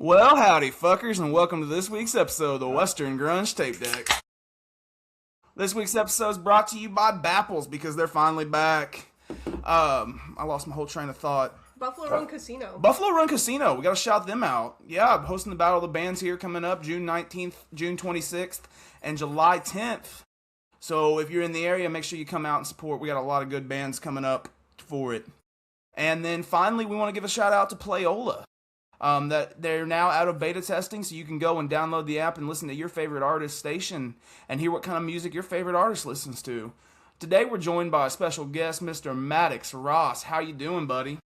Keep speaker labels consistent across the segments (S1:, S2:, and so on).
S1: Well, howdy, fuckers, and welcome to this week's episode of the Western Grunge Tape Deck. This week's episode is brought to you by Bapples because they're finally back. I lost my whole train of thought.
S2: Buffalo Run Casino.
S1: Buffalo Run Casino, we gotta shout them out. Yeah, I'm hosting the Battle of the Bands here coming up June 19th, June 26th, and July 10th. So if you're in the area, make sure you come out and support. We got a lot of good bands coming up for it. And then finally, we want to give a shout out to Playola. That they're now out of beta testing, so you can go and download the app and listen to your favorite artist station and hear what kind of music your favorite artist listens to. Today we're joined by a special guest, Mr. Maddox Ross. How you doing, buddy?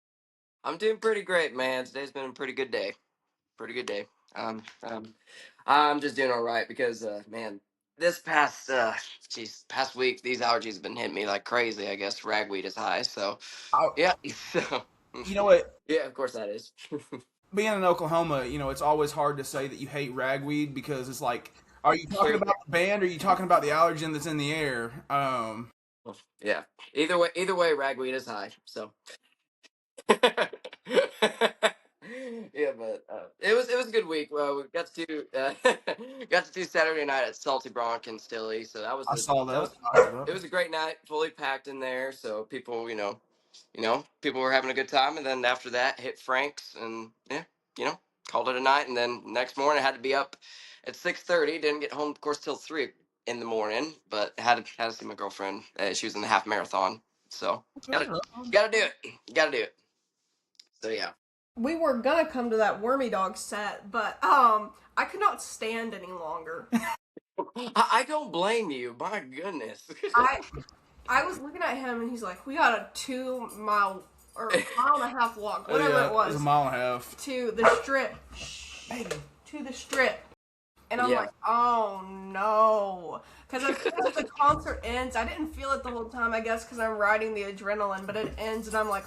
S3: I'm doing pretty great, man. Today's been a pretty good day. Pretty good day. I'm just doing all right because, man, this past week, these allergies have been hitting me like crazy. I guess ragweed is high, so
S1: Oh,
S3: yeah. So,
S1: you know what?
S3: yeah, of course that is.
S1: Being in Oklahoma, it's always hard to say that you hate ragweed because it's like, are you talking about the band or are you talking about the allergen that's in the air?
S3: Yeah. Either way, ragweed is high. So. Yeah, but it was a good week. Well, we got to do got to do Saturday night at Salty Bronc in Stilly, so that was
S1: I saw
S3: that
S1: that.
S3: was
S1: I saw
S3: it
S1: that.
S3: was a great night, fully packed in there. So people, people were having a good time, and then after that, hit Frank's, and yeah, called it a night. And then next morning, I had to be up at 6:30. Didn't get home, of course, till 3 in the morning, but had to see my girlfriend. She was in the half marathon, so
S1: Okay,
S3: gotta do it. Gotta do it. So yeah.
S2: We were gonna come to that Wormy Dog set, but I could not stand any longer.
S3: I don't blame you. My goodness.
S2: I I was looking at him and he's like, "We got a 2 mile or mile and a half walk, whatever
S1: yeah,
S2: it
S1: it was a
S2: was,
S1: mile and a half.
S2: to the strip, to the strip." And I'm
S3: Yeah.
S2: like, "Oh no!" Because as soon as the concert ends, I didn't feel it the whole time. I guess because I'm riding the adrenaline, but it ends and I'm like,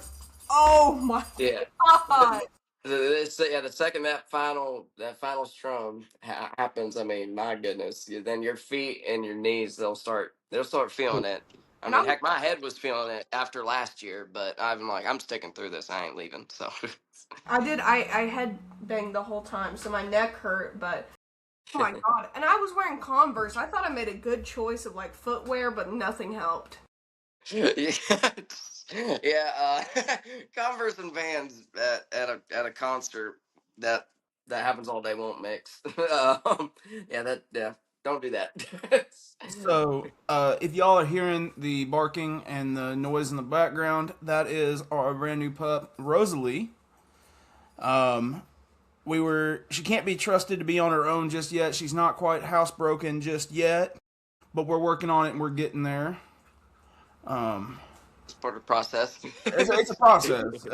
S2: "Oh my
S3: Yeah.
S2: god!"
S3: The second that final strum happens, I mean, my goodness, then your feet and your knees they'll start feeling it. I
S2: And
S3: mean,
S2: I'm
S3: heck, my head was feeling it after last year, but I'm sticking through this. I ain't leaving. So
S2: I had banged the whole time, so my neck hurt, but oh my god. And I was wearing Converse. I thought I made a good choice of like footwear, but nothing helped.
S3: yeah, yeah. Converse and Vans at a concert that happens all day won't mix. Yeah. Don't do that.
S1: So, if y'all are hearing the barking and the noise in the background, that is our brand new pup, Rosalie. Um, she can't be trusted to be on her own just yet. She's not quite housebroken just yet, but we're working on it and we're getting there. Um,
S3: It's part of the process.
S1: it's a process.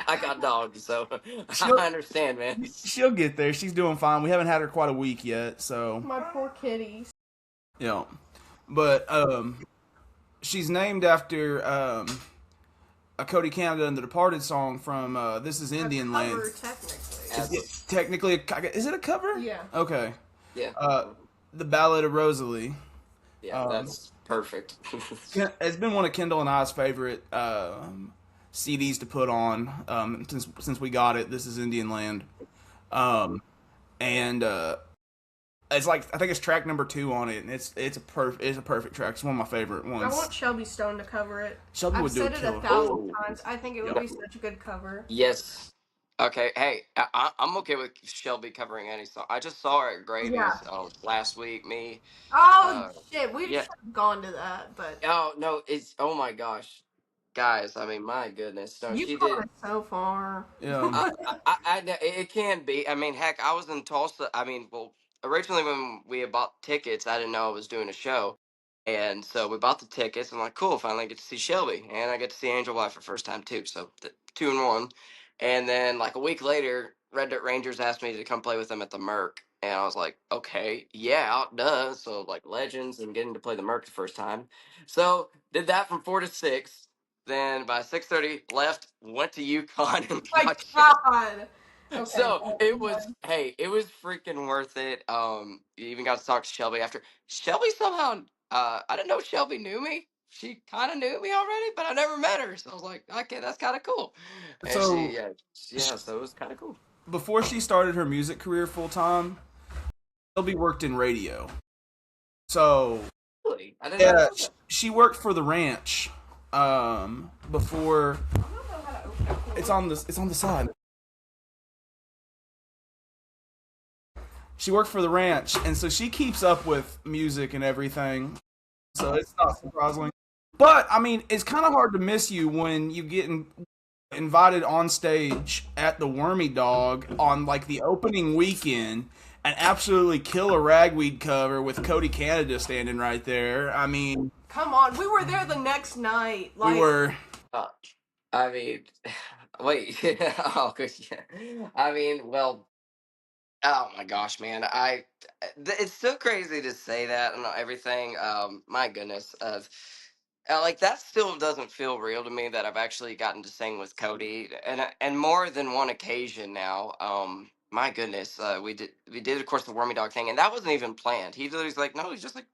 S3: I got dogs, so
S1: She'll
S3: I understand, man.
S1: she'll get there. She's doing fine. We haven't had her quite a week yet, so
S2: My poor kitties.
S1: yeah. But she's named after a Cody Canada and the Departed song from This Is Indian Land.
S2: Cover, technically.
S1: Is it technically, is it a cover?
S2: Yeah.
S1: Okay.
S3: Yeah,
S1: The Ballad of Rosalie.
S3: yeah, that's perfect.
S1: It's been one of Kendall and I's favorite CDs to put on since we got it. This is Indian Land, and it's like I think it's track number 2 on it, and it's a perfect track. It's one of my favorite
S2: I
S1: ones.
S2: want Shelby Stone to cover it.
S1: Shelby
S2: I've
S1: would do
S2: said
S1: a
S2: it
S1: killer.
S2: 1,000 times. I think it would
S1: Yep.
S2: be such a good cover.
S3: Yes. Okay. Hey, I'm okay with Shelby covering any song. I just saw her at Grady's
S2: Yeah.
S3: last week. Me.
S2: Oh shit, we
S3: Yeah.
S2: should have gone to that, but
S3: Oh no, oh my gosh, guys. I mean, my goodness. No, she
S2: you've
S3: did.
S2: gone so far.
S1: Yeah.
S3: It can be. I mean, heck, I was in Tulsa. I mean, well, originally when we had bought tickets, I didn't know I was doing a show, and so we bought the tickets. I'm like, cool, finally get to see Shelby, and I get to see Angel White for the first time too. So 2 in 1, and then like a week later, Red Dirt Rangers asked me to come play with them at the Merc, and I was like, okay, yeah, duh. So like Legends and getting to play the Merc the first time, so did that from 4 to 6. Then by 6:30, left, went to UConn and
S2: My
S3: watched it.
S2: god. Okay.
S3: So it was freaking worth it. You even got to talk to Shelby after. Shelby somehow, I didn't know Shelby knew me. She kind of knew me already, but I never met her. So I was like, okay, that's kind of cool. And
S1: So
S3: yeah, so it was kind of cool.
S1: before she started her music career full time, Shelby worked in radio. So
S3: Really? I did not
S1: yeah,
S3: know that.
S1: she worked for the ranch. Before
S2: I don't know how to open that.
S1: it's on the side. She worked for the ranch, and so she keeps up with music and everything. So it's not surprising. But I mean, it's kind of hard to miss you when you get invited on stage at the Wormy Dog on like the opening weekend and absolutely kill a ragweed cover with Cody Canada standing right there. I mean,
S2: Come on, we were there the next night.
S1: we
S2: Like,
S1: were.
S3: Uh, I mean, wait. Oh, good. Yeah. I mean, well, oh my gosh, man. It's still crazy to say that and everything. My goodness. Like that still doesn't feel real to me that I've actually gotten to sing with Cody and more than one occasion now. My goodness. We did of course the Wormy Dog thing and that wasn't even planned. He literally was like, no, he's just like,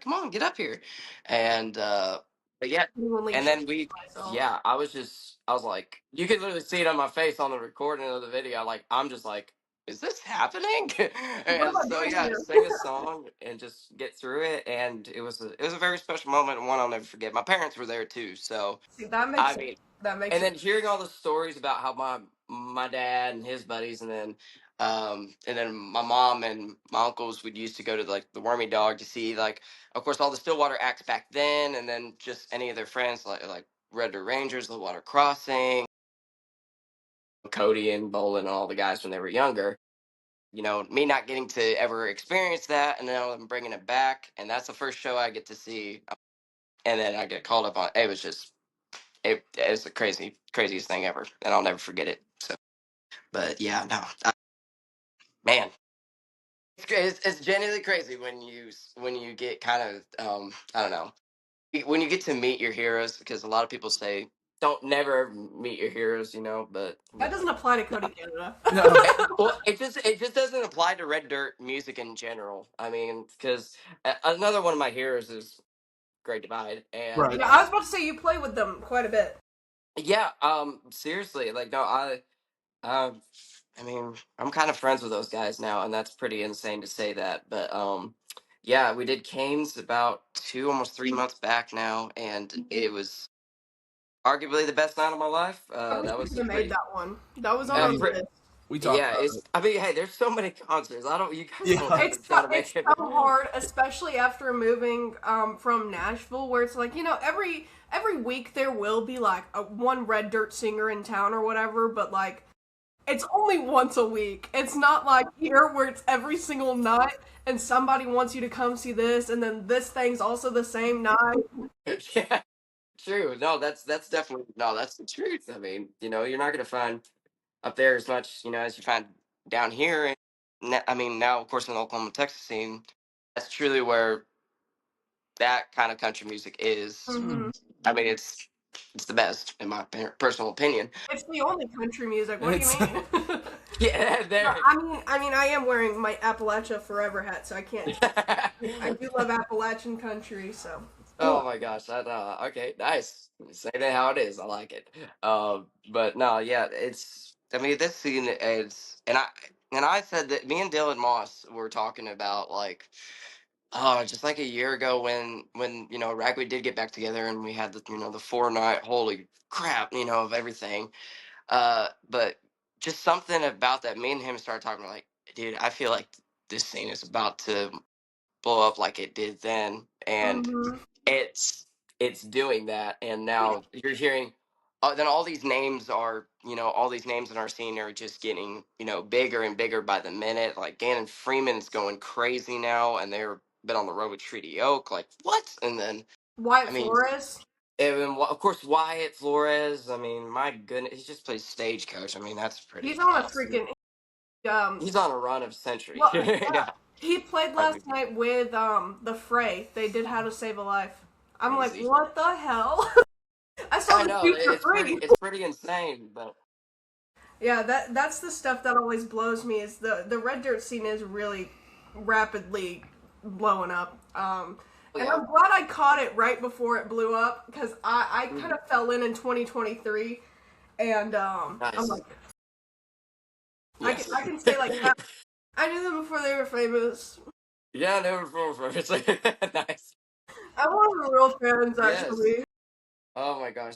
S3: come on, get up here. And but yeah,
S2: genuinely
S3: and
S2: shit
S3: then
S2: myself.
S3: yeah, I was like, you could literally see it on my face on the recording of the video. Like, I'm just like, is this happening?
S2: What
S3: And
S2: am I
S3: so
S2: doing
S3: yeah,
S2: here?
S3: sing a song and just get through it. And it was a very special moment and one I'll never forget. My parents were there too, so
S2: See, that makes
S3: I
S2: sense.
S3: mean,
S2: That makes
S3: and
S2: sense.
S3: then hearing all the stories about how my dad and his buddies, and then my mom and my uncles would used to go to like the Wormy Dog to see like, of course, all the Stillwater acts back then, and then just any of their friends like Red Deer Rangers, the Water Crossing, Cody and Bolin, and all the guys when they were younger. Me not getting to ever experience that, and now I'm bringing it back, and that's the first show I get to see, and then I get called up on. It was just it's the craziest thing ever, and I'll never forget it. So, but yeah, no, man, it's genuinely crazy when you get kind of I don't know, when you get to meet your heroes, because a lot of people say don't never meet your heroes, but
S2: That doesn't apply to Cody Canada.
S1: No,
S3: well, it just doesn't apply to Red Dirt music in general. I mean, because another one of my heroes is Great Divide, and
S1: right.
S2: Yeah, I was about to say you play with them quite a bit.
S3: yeah, seriously, like no, um, I mean, I'm kind of friends with those guys now, and that's pretty insane to say that. But yeah, we did Canes about 2, almost 3 months back now, and it was arguably the best night of my life.
S2: I wish
S3: That
S2: we
S3: was
S2: could have made
S3: pretty.
S2: that one. That was on our
S1: We
S2: list.
S1: we talked
S3: Yeah,
S1: about
S3: it's.
S1: it.
S3: I mean, hey, there's so many concerts. I don't. You guys don't
S1: Yeah.
S3: ever try to
S2: It's
S3: make it.
S2: so hard, especially after moving from Nashville, where it's like every week there will be like one Red Dirt singer in town or whatever, but like it's only once a week. It's not like here where it's every single night and somebody wants you to come see this, and then this thing's also the same night.
S3: Yeah, true. No, that's definitely no, that's the truth. I mean, you're not gonna find up there as much, as you find down here. And I mean, now of course in the Oklahoma, Texas scene, that's truly where that kind of country music is.
S2: Hmm.
S3: I mean, it's the best in my personal opinion.
S2: It's the only country music. What do you
S1: It's
S2: mean?
S3: Yeah,
S2: No,
S3: there.
S2: I mean, I am wearing my Appalachia Forever hat, so I can't. I do love Appalachian country, so.
S3: Oh my gosh, okay, nice. Say that how it is. I like it. But no, yeah, it's. I mean, this scene is, and I said that me and Dylan Moss were talking about like, oh, just like a year ago when Ragweed did get back together and we had the 4 night holy crap of everything. But just something about that. Me and him started talking like, dude, I feel like this scene is about to blow up like it did then, and
S2: Hmm.
S3: it's it's doing that. And now you're hearing. Then all these names in our scene are just getting bigger and bigger by the minute. Like Gannon Freeman's going crazy now, and they're been on the road with Treaty Oak. Like what? And then
S2: Wyatt
S3: I mean,
S2: Flores.
S3: and then, of course, Wyatt Flores. I mean, my goodness, he just plays stagecoach. I mean, that's
S2: He's
S3: pretty
S2: on a
S3: awesome.
S2: freaking
S3: He's on a run of century.
S2: well,
S3: Yeah.
S2: he played
S3: I
S2: last
S3: mean,
S2: night with the Fray. They did How to Save a Life. I'm like,
S3: crazy.
S2: what the hell? I saw
S3: I
S2: the
S3: know
S2: shoot for
S3: it's pretty.
S2: free.
S3: It's pretty insane, but
S2: Yeah, that's the stuff that always blows me. Is the Red Dirt scene is really rapidly blowing up. And
S3: yeah.
S2: I'm glad I caught it right before it blew up because I kind
S3: Mm,
S2: of fell in 2023, and I'm
S3: nice.
S2: like,
S3: Yes.
S2: I can say like that. I knew them before they were famous.
S3: Yeah, never before. It's like, nice.
S2: I'm one of the real fans,
S3: Yes.
S2: actually.
S3: Oh my gosh.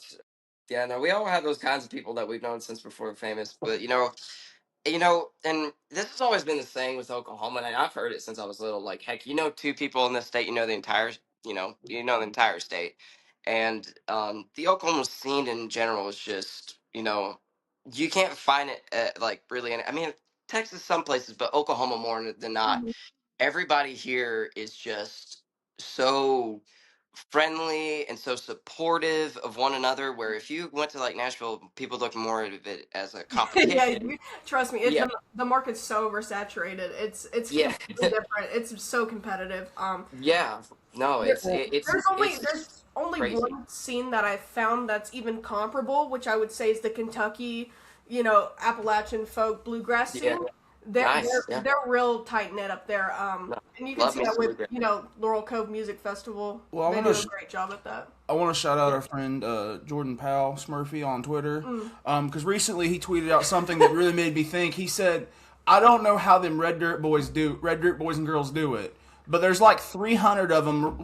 S3: Yeah, no, we all have those kinds of people that we've known since before we're famous. But and this has always been the saying with Oklahoma, and I've heard it since I was little. Like, heck, two people in this state, the entire state, and the Oklahoma scene in general is just, you can't find it like really. I mean, Texas some places, but Oklahoma more than not.
S2: Mhm.
S3: Everybody here is just so friendly and so supportive of one another. Where if you went to like Nashville, people look more at it as a
S2: Yeah,
S3: competition.
S2: trust me,
S3: Yeah,
S2: the market's so oversaturated. It's
S3: yeah.
S2: completely different. It's so competitive.
S3: Yeah, no,
S2: There-
S3: it's
S2: there's only
S3: crazy.
S2: one scene that I've found that's even comparable, which I would say is the Kentucky, Appalachian folk bluegrass
S3: Yeah,
S2: scene. They're
S3: nice.
S2: they're
S3: Yeah,
S2: they're real tight knit up there.
S3: no,
S2: And you can
S3: love
S2: see
S3: me
S2: that
S3: some
S2: with
S3: bluegrass.
S2: Laurel Cove Music Festival.
S1: Well, I
S2: They
S1: want
S2: do
S1: to
S2: a great job at that.
S1: shout out our friend Jordan Powell Smurfy on Twitter,
S2: Mm.
S1: because recently he tweeted out something that really made me think. He said, "I don't know how them Red Dirt Boys and girls do it, but there's like 300 of them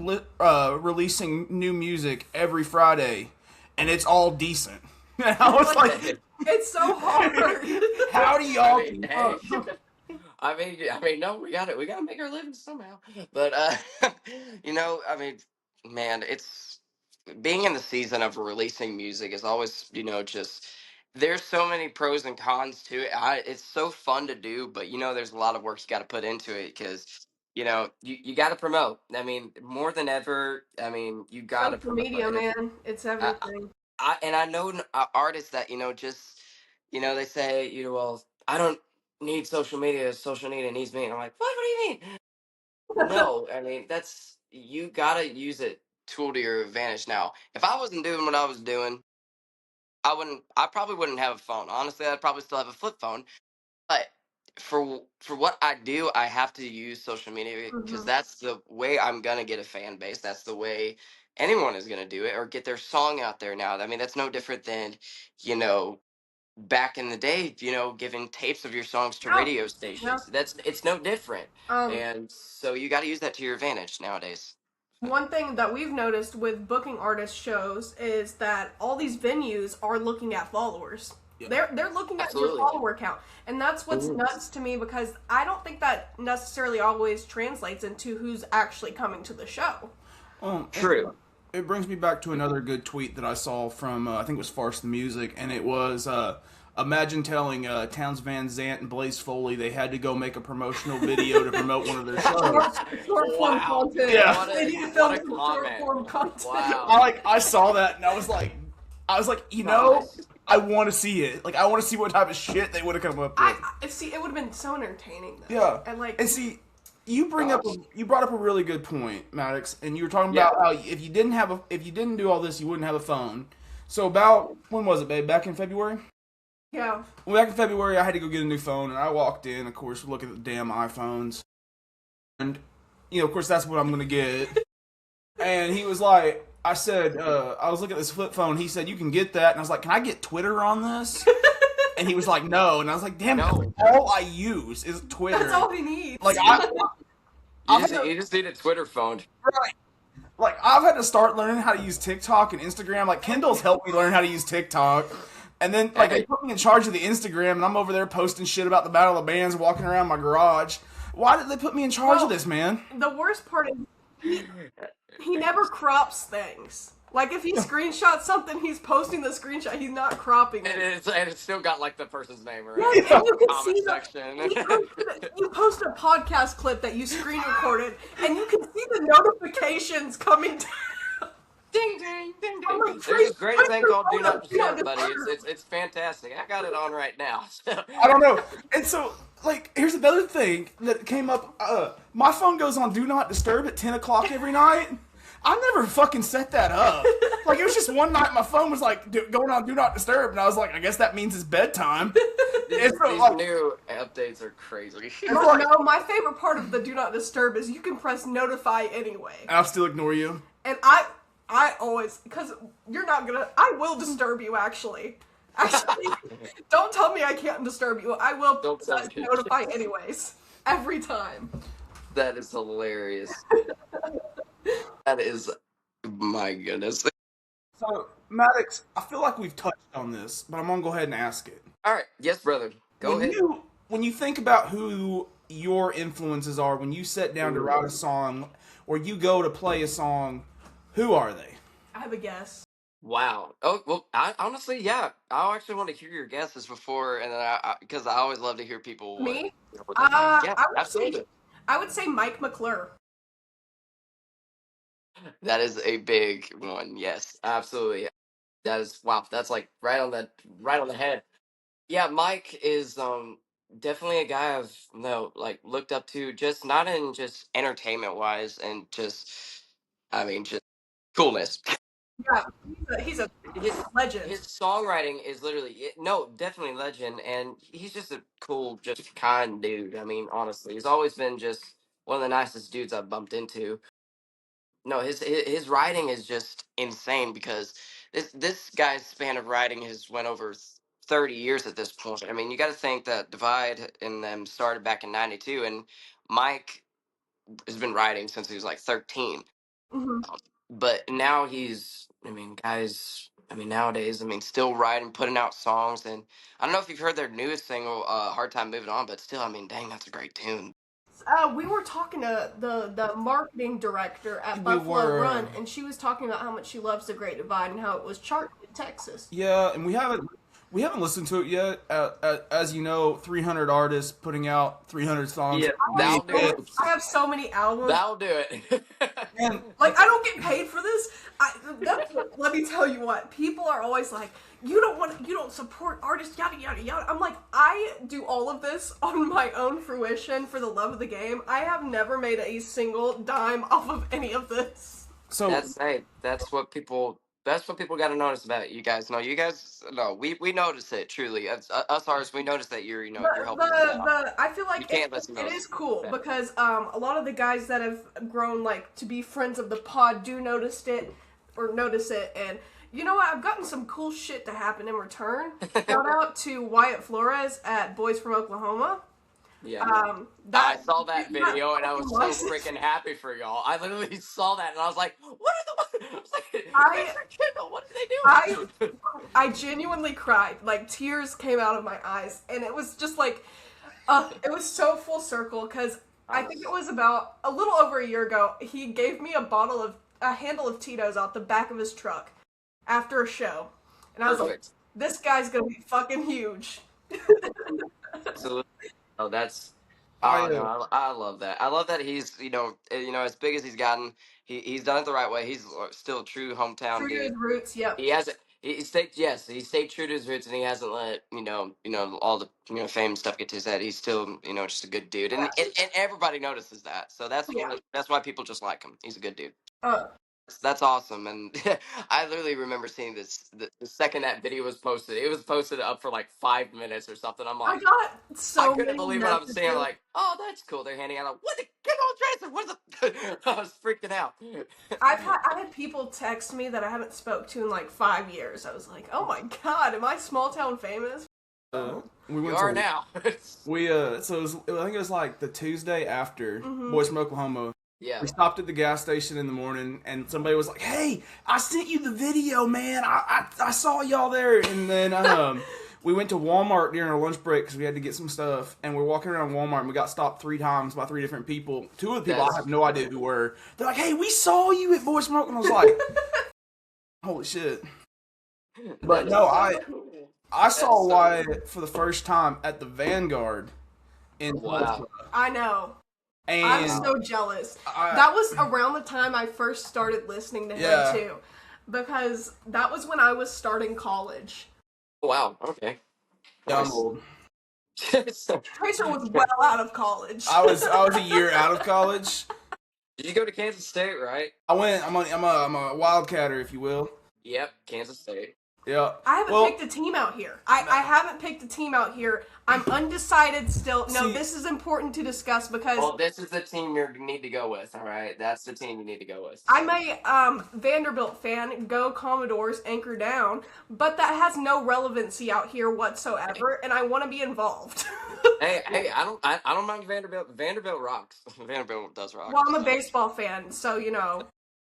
S1: releasing new music every Friday, and it's all decent." And I was like,
S2: It's so hard.
S1: "How do y'all
S3: I mean,
S1: keep
S3: hey.
S1: up?"
S3: No, we gotta make our living somehow. But I mean, man, it's being in the season of releasing music is always, just there's so many pros and cons to it. It's so fun to do, but there's a lot of work you got to put into it because you got to promote. I mean, more than ever. I mean, you got to
S2: Social
S3: promote,
S2: media,
S3: and
S2: man, it's everything.
S3: I know artists that just they say well, I don't need social media, social media needs me, and I'm like, what do you mean? No, I mean, that's you gotta use it tool to your advantage. Now if I wasn't doing what I was doing, I probably wouldn't have a phone. Honestly, I'd probably still have a flip phone. But for what I do, I have to use social media because
S2: Hmm.
S3: that's the way I'm gonna get a fan base. That's the way anyone is gonna do it or get their song out there now. I mean, that's no different than, you know, back in the day, giving tapes of your songs to
S2: Yeah,
S3: radio
S2: yeah.
S3: stations. It's no different.
S2: Um,
S3: And so you got to use that to your advantage nowadays. So,
S2: One thing that we've noticed with booking artist shows is that all these venues are looking at followers.
S1: Yeah.
S2: They're looking at your
S3: absolutely.
S2: follower count, and that's what's
S3: Mhm.
S2: nuts to me because I don't think that necessarily always translates into who's actually coming to the show.
S3: True.
S1: It brings me back to another good tweet that I saw from I think it was Farce the Music, and it was imagine telling Towns Van Zant and Blaze Foley they had to go make a promotional video to promote one of their shows.
S2: Short form
S3: Wow.
S2: content.
S1: Yeah.
S2: They need to film
S3: What a
S2: some short
S3: comment.
S2: form content.
S3: Wow.
S1: I saw that and I was like,
S3: Nice.
S1: I want to see it. Like, I want to see what type of shit they would have come up with.
S2: I see. It would have been so entertaining though.
S1: Yeah,
S2: And like,
S1: and see, you brought up a really good point, Maddox, and you were talking
S3: Yeah.
S1: about how if you didn't do all this, you wouldn't have a phone. So about when was it, babe? Back in February.
S2: yeah.
S1: Well, back in February, I had to go get a new phone, and I walked in, of course, looking at the damn iPhones, and of course, that's what I'm gonna get. And he was like, I said, I was looking at this flip phone. He said, you can get that, and I was like, can I get Twitter on this? And he was like, no, and I was like, damn,
S3: No.
S1: all I use is Twitter.
S2: That's all he needs.
S1: Like
S3: You just need a Twitter phone.
S1: Right. Like, I've had to start learning how to use TikTok and Instagram. Like, Kendall's helped me learn how to use TikTok. And then, like, they put me in charge of the Instagram, and I'm over there posting shit about the Battle of the Bands, walking around my garage. Why did they put me in charge of this, man?
S2: The worst part is he never crops things. Like if he screenshots something, he's posting the screenshot. He's not cropping
S3: And
S2: it.
S3: it's still got like the person's name or
S2: Yeah, and you can
S3: comment
S2: see
S3: section.
S2: you post a podcast clip that you screen recorded, and you can see the notifications coming down.
S3: Ding ding ding
S2: I'm
S3: ding.
S2: like,
S3: There's this great thing called Do Not
S2: Do Not
S3: Disturb, buddy.
S2: Disturb.
S3: It's fantastic. I got it on right now.
S1: I don't know. And so, like, here's another thing that came up. My phone goes on Do Not Disturb at 10 o'clock every night. I never fucking set that up. Like, it was just one night my phone was, like, going on Do Not Disturb, and I was like, I guess that means it's bedtime.
S3: These
S1: So,
S3: new updates are crazy.
S2: No, my favorite part of the Do Not Disturb is you can press notify anyway.
S1: I'll still ignore you.
S2: And I always, because you're not gonna, I will disturb you actually. Actually, don't tell me I can't disturb you. I will
S3: Don't tell me.
S2: notify anyways. Every time.
S3: That is hilarious. That is, my goodness.
S1: So, Maddox, I feel like we've touched on this, but I'm gonna go ahead and ask it.
S3: All right, yes, brother. Go
S1: When
S3: ahead.
S1: you think about who your influences are, when you sit down to write a song or you go to play a song, who are they?
S2: I have a guess.
S3: Wow. Oh well, I honestly, yeah, I actually want to hear your guesses before, and then because I always love to hear people
S2: Me?
S3: what they think. Yeah,
S2: I would say
S3: absolutely.
S2: Mike McClure.
S3: That is a big one. Yes, absolutely. That is wow. That's like right on the head. Yeah, Mike is definitely a guy I've like looked up to, just not in just entertainment wise, and just I mean just coolness.
S2: Yeah, he's a
S3: his
S2: legend.
S3: his songwriting is literally no, definitely legend, and he's just a cool, just kind dude. I mean, honestly, he's always been just one of the nicest dudes I've bumped into. No, his writing is just insane because this guy's span of writing has went over 30 years at this point. I mean, you got to think that Divide and them started back in '92, and Mike has been writing since he was like 13.
S2: Hmm.
S3: But now he's, I mean, guys, I mean, nowadays, I mean, still writing, putting out songs, and I don't know if you've heard their newest single, "Hard Time Moving On," but still, I mean, dang, that's a great tune.
S2: We were talking to the marketing director at
S1: We
S2: Buffalo
S1: were,
S2: Run, and she was talking about how much she loves the Great Divide and how it was charted in Texas.
S1: yeah, and we haven't listened to it yet. As you know, 300 artists putting out 300 songs.
S3: Yeah,
S1: We
S3: that'll do it.
S2: I have so many albums.
S3: That'll do it.
S1: and
S2: Like, I don't get paid for this. Let me tell you what. People are always like, you don't support artists, yada yada yada. I'm like, I do all of this on my own fruition for the love of the game. I have never made a single dime off of any of this.
S1: so
S3: That's what people got to notice about you guys. No, you guys, no, we notice it truly. Us artists, we notice that you're helping us out.
S2: I feel
S3: You
S2: like
S3: can't let them
S2: it
S3: know.
S2: is cool
S3: Yeah.
S2: because a lot of the guys that have grown like to be friends of the pod do notice it, and you know what? I've gotten some cool shit to happen in return. Shout out to Wyatt Flores at Boys from Oklahoma.
S3: Yeah.
S2: That
S3: I saw that video and I was so
S2: license.
S3: freaking happy for y'all. I literally saw that and I was like, "What are the?" I was like,
S2: I-
S3: "Richard Kendall, what are
S2: I-
S3: they doing?"
S2: I genuinely cried. Like tears came out of my eyes, and it was just like, it was so full circle because I think it was about a little over a year ago. He gave me a handle of Tito's out the back of his truck after a show, and I was like,
S3: Perfect.
S2: "This guy's gonna be fucking huge."
S3: Absolutely. Oh, that's.
S1: I,
S3: Oh no, I love that. I love that he's as big as he's gotten. He's done it the right way. He's still a true hometown
S2: True to his
S3: dude.
S2: roots. Yep.
S3: He hasn't. He stayed. Yes, he stayed true to his roots, and he hasn't let all the fame and stuff get to his head. He's still just a good dude, and everybody notices that. So
S2: Yeah.
S3: that's why people just like him. He's a good dude.
S2: Uh,
S3: That's awesome, and I literally remember seeing this the second that video was posted. It was posted up for like 5 minutes or something. I'm
S2: I
S3: like,
S2: got
S3: I
S2: so
S3: couldn't
S2: many
S3: believe what I'm seeing. I'm
S2: messages.
S3: like, oh, that's cool. They're handing out. What the come on, Tracer? What the? I was freaking out.
S2: I've had people text me that I haven't spoke to in like 5 years. I was like, oh my god, am I small town famous?
S1: we
S3: You
S1: went
S3: are
S1: to
S3: now.
S1: we so I think it was like the Tuesday after Boys from Oklahoma.
S3: Yeah.
S1: We stopped at the gas station in the morning, and somebody was like, "Hey, I sent you the video, man. I saw y'all there." And then we went to Walmart during our lunch break because we had to get some stuff. And we're walking around Walmart, and we got stopped 3 times by 3 different people. Two of the people I have no idea who were. They're like, "Hey, we saw you at Boys from Oklahoma." And I was like, "Holy shit!" But no, I saw
S3: so
S1: Wyatt for the first time at the Vanguard in
S3: Wow.
S1: Tulsa.
S2: I know.
S1: And
S2: I'm so jealous.
S1: I-
S2: That was around the time I first started listening to him
S1: Yeah.
S2: too. Because that was when I was starting college.
S3: Wow. Okay.
S1: yeah, I'm
S3: Nice.
S1: old.
S2: Tracer was well out of college.
S1: I was a year out of college.
S3: Did you go to Kansas State? Right.
S1: I'm a wildcatter, if you will.
S3: Yep. Kansas State.
S1: Yeah.
S2: I haven't
S1: Well,
S2: picked a team out here. I haven't picked a team out here. I'm undecided still. No,
S1: See-
S2: this is important to discuss because
S3: Well, this is the team you need to go with. All right, that's the team you need to go with.
S2: I'm a Vanderbilt fan. Go Commodores, anchor down. But that has no relevancy out here whatsoever, and I want to be involved.
S3: Hey, I don't mind Vanderbilt. Vanderbilt rocks. Vanderbilt does rock.
S2: Well, I'm a baseball fan, so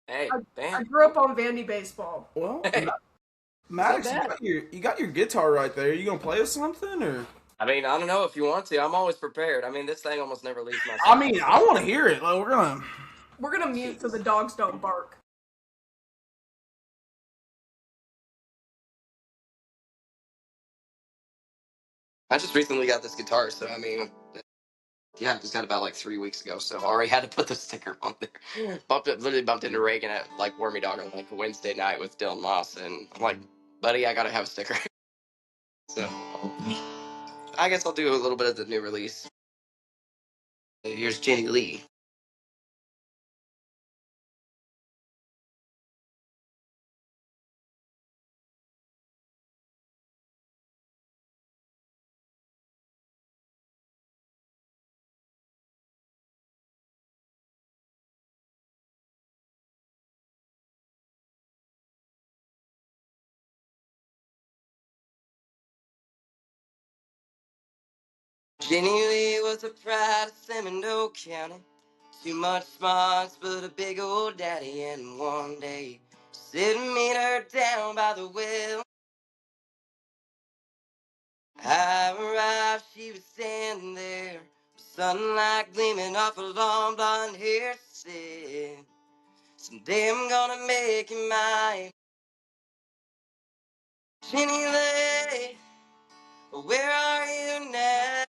S3: Hey,
S2: I grew up on Vandy baseball.
S1: well,
S3: Hey,
S1: Maddox,
S3: bad.
S1: you got your guitar right there. You gonna play us something or?
S3: I mean, I don't know if you want to. I'm always prepared. I mean, this thing almost never leaves my
S1: I
S3: side.
S1: mean, I want to hear it. Like,
S2: We're gonna mute so the dogs don't bark.
S3: I just recently got this guitar, so I mean, yeah, I just got it about like 3 weeks ago. So I already had to put the sticker on there. Literally bumped into Reagan at like Wormy Dog on like a Wednesday night with Dylan Moss, and I'm like, buddy, I gotta have a sticker. So I guess I'll do a little bit of the new release. Here's Jenny Lee. Jenny Lee was a pride of Seminole County. Too much smarts, but a big old daddy. And one day, sitting meet her down by the well. I arrived, she was standing there, sunlight gleaming off her long blonde hair. She said, someday I'm gonna make you mine. Jenny Lee, where are you now?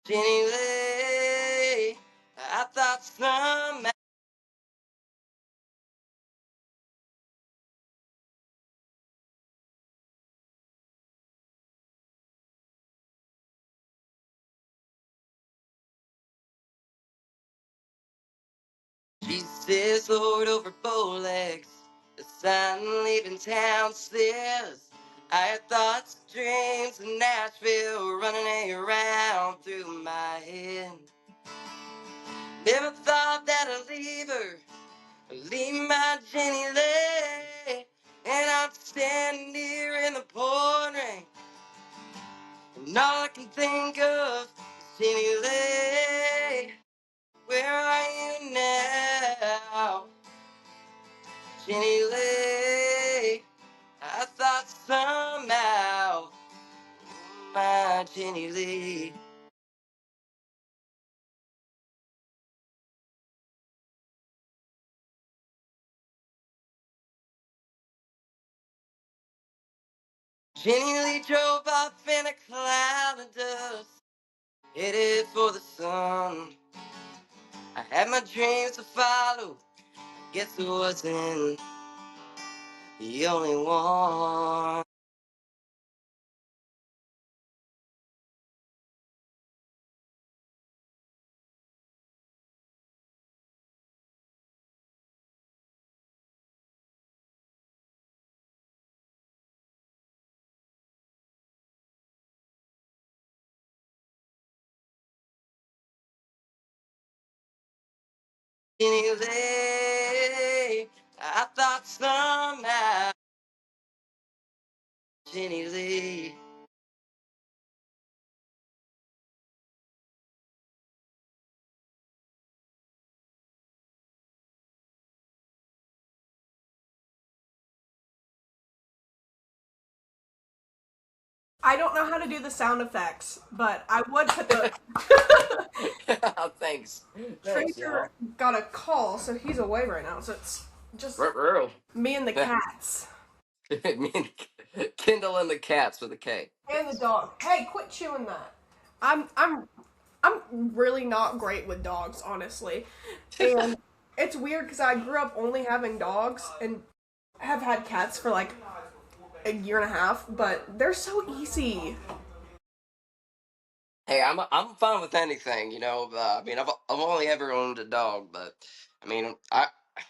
S3: Jenny Lee, I thought somehow she says, Lord over Bolex, the sign leaving town says, I had thoughts, dreams in Nashville running around through my head. Never thought that I'd leave her, leave my Jenny Lee. And I'm standing here in the pouring rain, and all I can think of is Jenny Lee. Where are you now? Jenny Lee, I thought somehow my Jenny Lee. Jenny Lee drove off in a cloud of dust, headed for the sun. I had my dreams to follow, guess I wasn't the only one. Jenny Lee, I thought somehow Jenny Lee.
S2: I don't know how to do the sound effects, but I would put the
S3: Thanks.
S2: Tracer got a call, so he's away right now. So it's just
S3: Ruh-roh.
S2: me and the cats
S3: Me and Kindle and the cats with a K.
S2: and the dog. Hey, quit chewing that. I'm really not great with dogs, honestly, and it's weird because I grew up only having dogs and have had cats for like a year and a half, but they're so easy.
S3: Hey, I'm fine with anything, you know. I mean, I've only ever owned a dog, but I mean,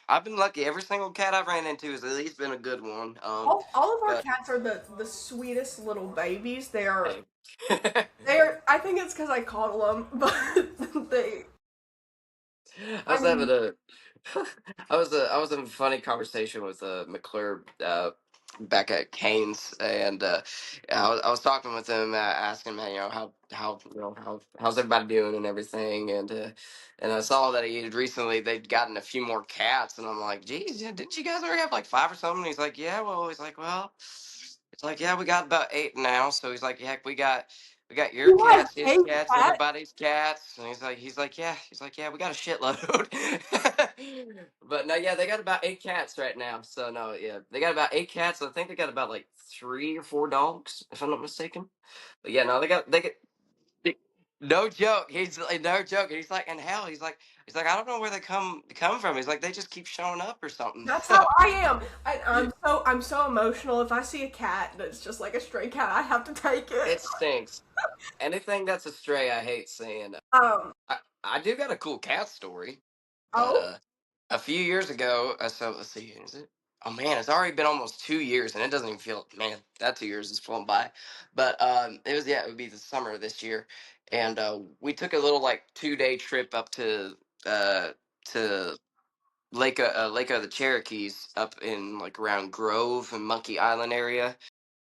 S3: I've been lucky. Every single cat I've ran into has at least been a good one.
S2: All of our
S3: But
S2: cats are the sweetest little babies.
S3: hey.
S2: They are. I think it's because I coddle them, but they.
S3: I
S2: I
S3: was having
S2: mean,
S3: a I was in a funny conversation with McClure back at Canes, and I was talking with him, asking him, you know, how you know how's everybody doing and everything, and I saw that he had recently they'd gotten a few more cats, and I'm like, geez, yeah, didn't you guys already have like 5 or something? He's like, yeah, well, it's like, yeah, we got about 8 now. So he's like, heck, we got your
S2: you have
S3: cats, his
S2: 8
S3: cats,
S2: cats.
S3: everybody's cats, and he's like, yeah, we got a shitload. But no, yeah, they got about 8 cats right now. So no, yeah, they got about 8 cats. I think they got about like 3 or 4 dogs, if I'm not mistaken. But yeah, no, they- no joke. He's like, no joke. He's like, and hell, he's like, I don't know where they come from. He's like, they just keep showing up or something.
S2: That's how I am.
S3: Yeah,
S2: I'm so emotional. If I see a cat that's just like a stray cat, I have to take it.
S3: it stinks. Anything that's a stray, I hate seeing.
S2: Um.
S3: I do got a cool cat story, but
S2: Oh.
S3: a few years ago, so let's see, is it? Oh man, it's already been almost 2 years, and it doesn't even feel. Man, that 2 years is flown by. But it was yeah, it would be the summer of this year, and we took a little like 2 day trip up uh to Lake of the Cherokees up in like around Grove and Monkey Island area,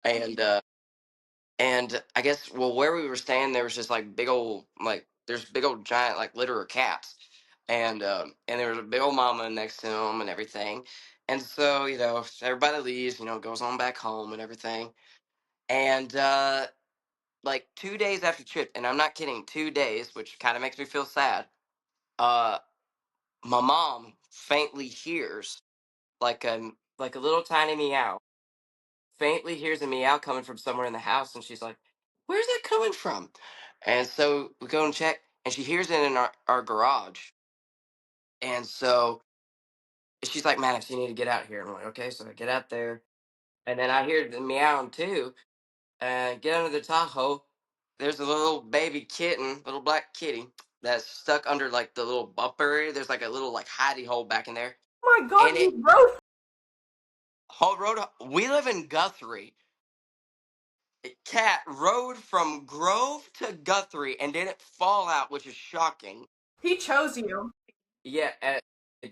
S3: and I guess well where we were staying there was just like big old like there's big old giant like litter of cats, and there was a big old mama next to them and everything, and so you know everybody leaves, you know, goes on back home and everything, and like 2 days after the trip, and I'm not kidding, 2 days, which kind of makes me feel sad. Uh, my mom faintly hears like a little tiny meow, faintly hears a meow coming from somewhere in the house, and she's like, "Where's that coming from?" And so we go and check, and she hears it in our garage. And so she's like, "Maddox, you need to get out here." And I'm like, "Okay." So I get out there, and then I hear the meowing too, and get under the Tahoe. There's a little baby kitten, little black kitty, that's stuck under like the little bumper area. There's like a little like hidey hole back in there,
S2: Oh my
S3: and
S2: God,
S3: it
S2: you both.
S3: whole road. We live in Guthrie. Cat rode from Grove to Guthrie and didn't fall out, which is shocking.
S2: He chose you.
S3: Yeah,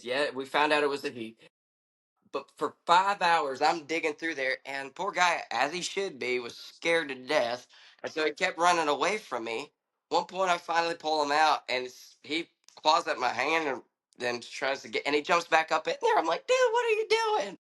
S3: yeah, we found out it was a he. But for 5 hours, I'm digging through there, and poor guy, as he should be, was scared to death, and so he kept running away from me. One point, I finally pull him out, and he claws at my hand and then tries to get, and he jumps back up in there. I'm like, dude, what are you doing?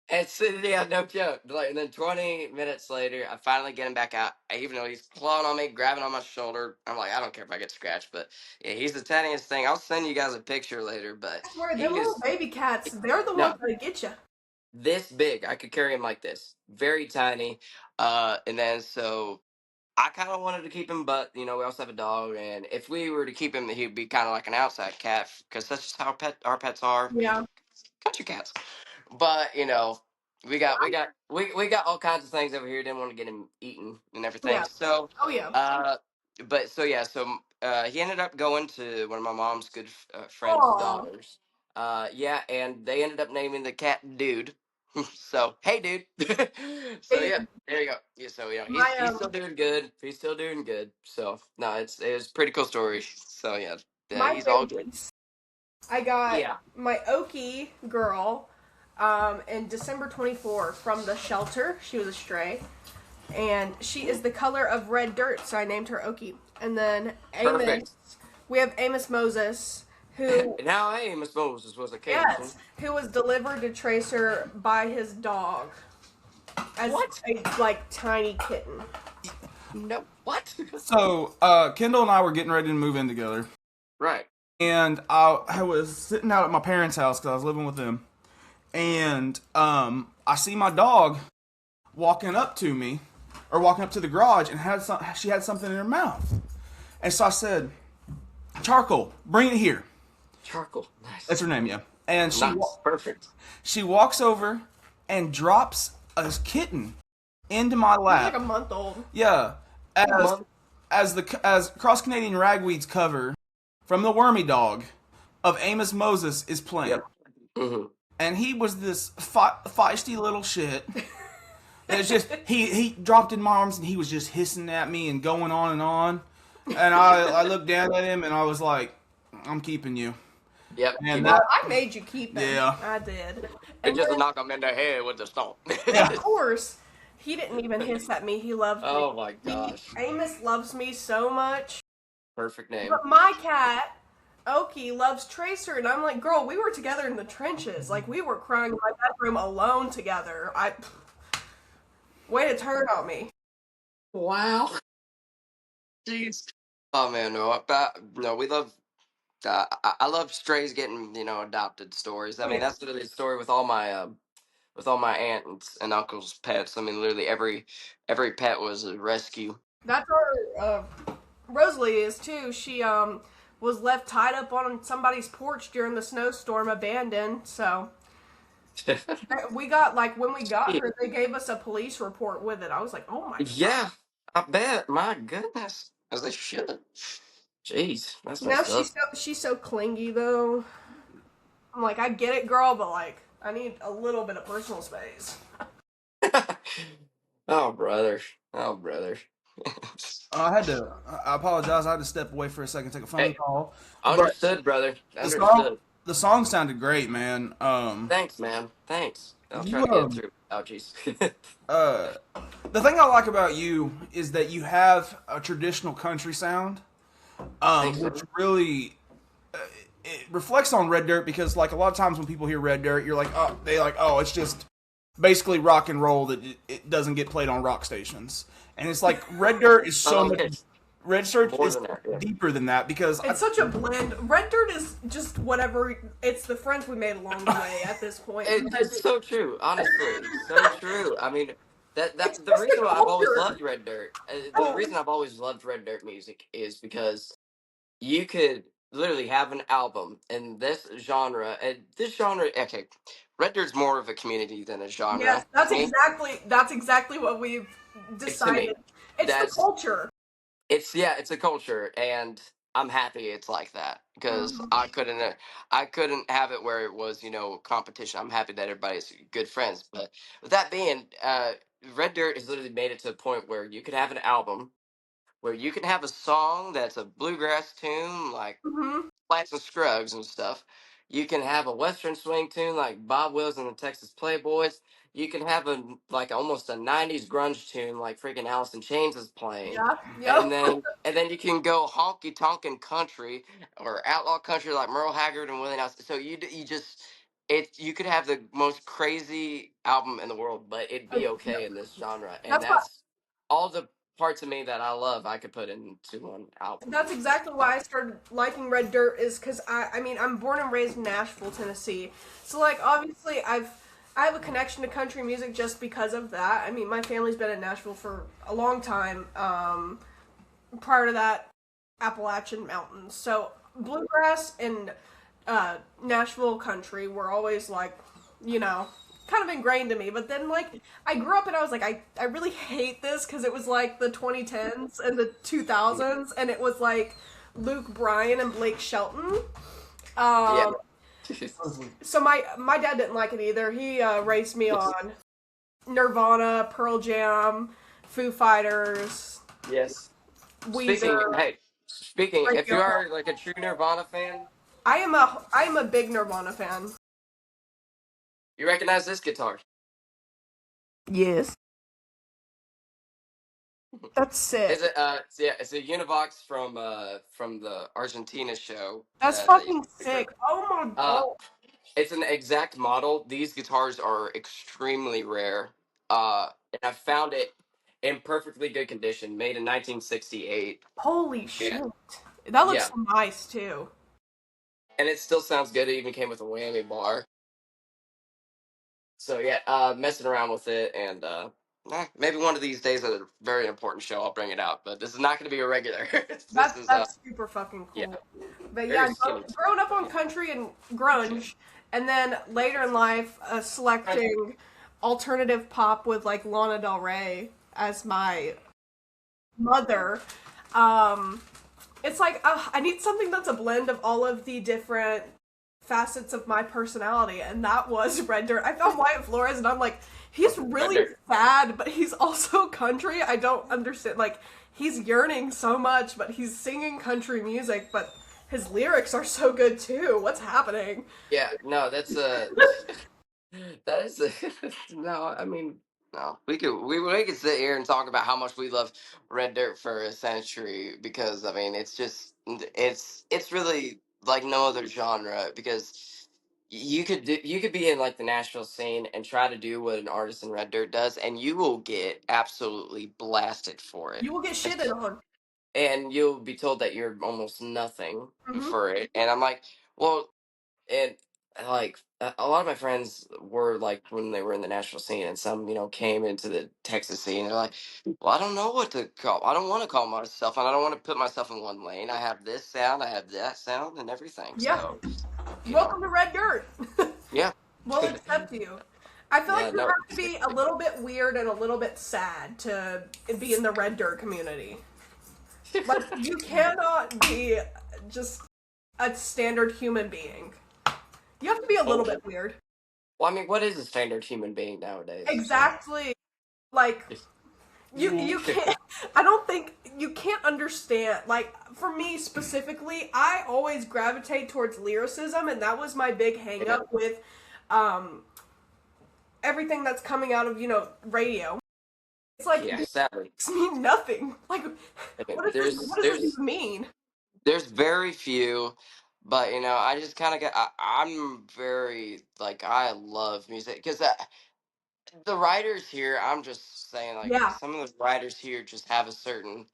S3: And so, yeah, no joke. Like, and then 20 minutes later, I finally get him back out. Even though he's clawing on me, grabbing on my shoulder, I'm like, I don't care if I get scratched. But yeah, he's the tiniest thing. I'll send you guys a picture later. But
S2: I swear, them
S3: he
S2: little
S3: is
S2: baby cats, they're the ones
S3: no
S2: that get you.
S3: this big. I could carry him like this, very tiny. And then so I kind of wanted to keep him, but you know, we also have a dog, and if we were to keep him, he'd be kind of like an outside cat because that's just how our pets are. You know,
S2: Yeah.
S3: country cats. But you know, we got all kinds of things over here. Didn't want to get him eaten and everything.
S2: Yeah.
S3: So,
S2: Oh yeah.
S3: uh, but so yeah, so he ended up going to one of my mom's good friend's
S2: Aw.
S3: daughters. Yeah, and they ended up naming the cat Dude. So hey, dude. So
S2: Hey,
S3: yeah, there you go. Yeah, so you know
S2: my
S3: he's still doing good. He's still doing good. So no, it's a pretty cool story. So yeah,
S2: my
S3: he's all good.
S2: babies. I got
S3: Yeah,
S2: my Okie girl, in December 24 from the shelter. She was a stray, and she is the color of red dirt, so I named her Okie. And then
S3: perfect.
S2: Amos, we have Amos Moses, who
S3: Now, hey, Miss Moses was a Cajun.
S2: yes, who was delivered to Tracer by his dog as
S3: What?
S2: a like tiny kitten.
S3: No, what?
S1: So, Kendall and I were getting ready to move in together,
S3: Right.
S1: and I was sitting out at my parents' house because I was living with them, and I see my dog walking up to me, or walking up to the garage, and she had something in her mouth, and so I said, "Charcoal, bring it here."
S3: Charcoal. Nice.
S1: That's her name, yeah. And
S3: Nice. Perfect.
S1: she walks over and drops a kitten into my
S2: He's like
S1: lap.
S2: a month old.
S1: Yeah, as
S3: Mom.
S1: as Cross Canadian Ragweed's cover from the Wormy Dog of Amos Moses is playing.
S3: Yep. Hmm.
S1: and he was this feisty little shit. It's just he dropped in my arms and he was just hissing at me and going on and on. And I looked down at him and I was like, I'm keeping you.
S3: Yep.
S1: And
S3: Keep him.
S1: that
S2: Well, I made you keep him.
S1: yeah
S2: I did.
S3: And
S2: And
S3: just
S2: then,
S3: knock him in the head with the stone.
S2: of
S1: yeah.
S2: course, he didn't even hiss at me. He loved me.
S3: Oh my gosh.
S2: Amos loves me so much.
S3: Perfect name.
S2: But my cat, Oki, loves Tracer, and I'm like, girl, we were together in the trenches. Like, we were crying in my bedroom alone together. Way to turn on me.
S3: Wow. Jeez. Oh man, no, no, we love. I love strays getting adopted stories. I
S2: Oh,
S3: mean,
S2: yeah.
S3: that's literally the story with all my aunts and uncles' pets. I mean, literally every pet was a rescue.
S2: That's our, Rosalie is too. She, was left tied up on somebody's porch during the snowstorm, abandoned, so. We got, like, when we got her, they gave us a police report with it. I was like, oh my god.
S3: Yeah, I bet. My goodness, as they should. Jeez, that's
S2: Now
S3: messed up.
S2: she's so clingy, though. I'm like, I get it, girl, but, like, I need a little bit of personal space.
S3: Oh brother, oh brother.
S1: I apologize. I had to step away for a second, take a phone
S3: Hey,
S1: call. But
S3: understood, brother.
S1: the song,
S3: Understood.
S1: the song sounded great, man.
S3: Thanks, man. Thanks. I'll try
S1: You
S3: to get through. Oh, jeez.
S1: uh, the thing I like about you is that you have a traditional country sound,
S3: Thanks,
S1: which
S3: sir.
S1: really it reflects on Red Dirt because like a lot of times when people hear Red Dirt, you're like, oh, it's just basically rock and roll that it doesn't get played on rock stations, and it's like Red Dirt is so
S3: Oh,
S1: much.
S3: it's
S1: Red Dirt
S3: more
S1: is
S3: than that. Yeah.
S1: deeper than that because
S2: It's such a blend. Red Dirt is just whatever. It's the friends we made along the way at this point.
S3: It's so true, honestly, so true. I mean,
S2: It's
S3: the
S2: just
S3: reason
S2: a
S3: why I've always
S2: culture.
S3: loved Red Dirt, the reason I've always loved Red Dirt music is because you could literally have an album in this genre, and this genre. Okay, Red Dirt's more of a community than a
S2: Yes,
S3: genre to
S2: that's
S3: me.
S2: exactly what we've
S3: To
S2: decided.
S3: me,
S2: It's the
S3: that's
S2: culture.
S3: it's a culture, and I'm happy it's like that because
S2: Mhm.
S3: I couldn't have it where it was competition. I'm happy that everybody's good friends. But with that being, Red Dirt has literally made it to a point where you could have an album where you can have a song that's a bluegrass tune like
S2: Mhm.
S3: Flats and Scruggs and stuff. You can have a western swing tune like Bob Wills and the Texas Playboys. You can have like almost a '90s grunge tune like freaking Alice in Chains is playing,
S2: Yeah. Yep.
S3: and then you can go honky tonkin' country or outlaw country like Merle Haggard and Willie Nelson. So you just you could have the most crazy album in the world, but it'd be okay in this genre, and
S2: That's what.
S3: that's all the parts of me that I love. I could put into one album.
S2: That's exactly why I started liking Red Dirt is because I mean I'm born and raised in Nashville, Tennessee. So like obviously I have a connection to country music just because of that. I mean my family's been in Nashville for a long time. Prior to that, Appalachian Mountains. So bluegrass and Nashville country were always like, you know, kind of ingrained to me. But then like I grew up and I was like, I really hate this because it was like the 2010s and the 2000s, and it was like Luke Bryan and Blake Shelton.
S3: Yeah.
S2: Um, so my dad didn't like it either. He raised me on Nirvana, Pearl Jam, Foo Fighters,
S3: Yes. Speaking,
S2: Weezer,
S3: hey, speaking, if you
S2: Radiohead.
S3: are like a true Nirvana fan,
S2: I am a big Nirvana fan.
S3: you recognize this guitar.
S2: Yes. That's sick.
S3: Is it yeah, it's a Univox from the Argentina show
S2: That's
S3: that you
S2: fucking sick. Oh my
S3: uh
S2: god.
S3: it's an exact model. These guitars are extremely rare. And I found it in perfectly good condition, made in 1968.
S2: Holy
S3: Yeah.
S2: shit. That looks
S3: Yeah.
S2: so nice too.
S3: And it still sounds good. It even came with a whammy bar. So yeah, messing around with it, and maybe one of these days at a very important show I'll bring it out. But this is not going to be a regular. This is
S2: That's super fucking
S3: yeah,
S2: cool. But
S3: very
S2: yeah,
S3: skinny.
S2: growing up on country and grunge, and then later in life, selecting alternative pop with like Lana Del Rey as my mother. Um, it's like I need something that's a blend of all of the different facets of my personality, and that was Red Dirt. I found Wyatt Flores, and I'm like, he's really sad, but he's also country. I don't understand. Like, he's yearning so much, but he's singing country music, but his lyrics are so good too. What's happening?
S3: Yeah, no, that's that is no. I mean, no. We could sit here and talk about how much we love Red Dirt for a century because I mean, it's really like no other genre because you could be in like the Nashville scene and try to do what an artist in Red Dirt does, and you will get absolutely blasted for it.
S2: You will get shitted on.
S3: And you'll be told that you're almost nothing
S2: Hmm.
S3: for it. And I'm like, well, and like a lot of my friends were like when they were in the national scene, and some came into the Texas scene. They're like, well, I don't know what to call. I don't want to call myself, and I don't want to put myself in one lane. I have this sound, I have that sound, and everything.
S2: Yeah.
S3: So,
S2: Welcome to Red Dirt.
S3: yeah,
S2: We'll accept you. I feel
S3: yeah,
S2: like you
S3: no,
S2: have to be a little bit weird and a little bit sad to be in the Red Dirt community. Like, you cannot be just a standard human being. You have to be a little bit weird.
S3: well, I mean, what is a standard human being nowadays?
S2: Exactly. Like, you can't, I don't think, you can't understand, like, for me specifically, I always gravitate towards lyricism, and that was my big hang up with, everything that's coming out of, radio. It's like,
S3: Yeah,
S2: it
S3: sadly,
S2: means nothing. Like,
S3: I mean,
S2: what does this even mean?
S3: there's very few, but I just kind of get. I'm very like I love music because the writers here. I'm just saying like
S2: Yeah,
S3: some of the writers here just have a certain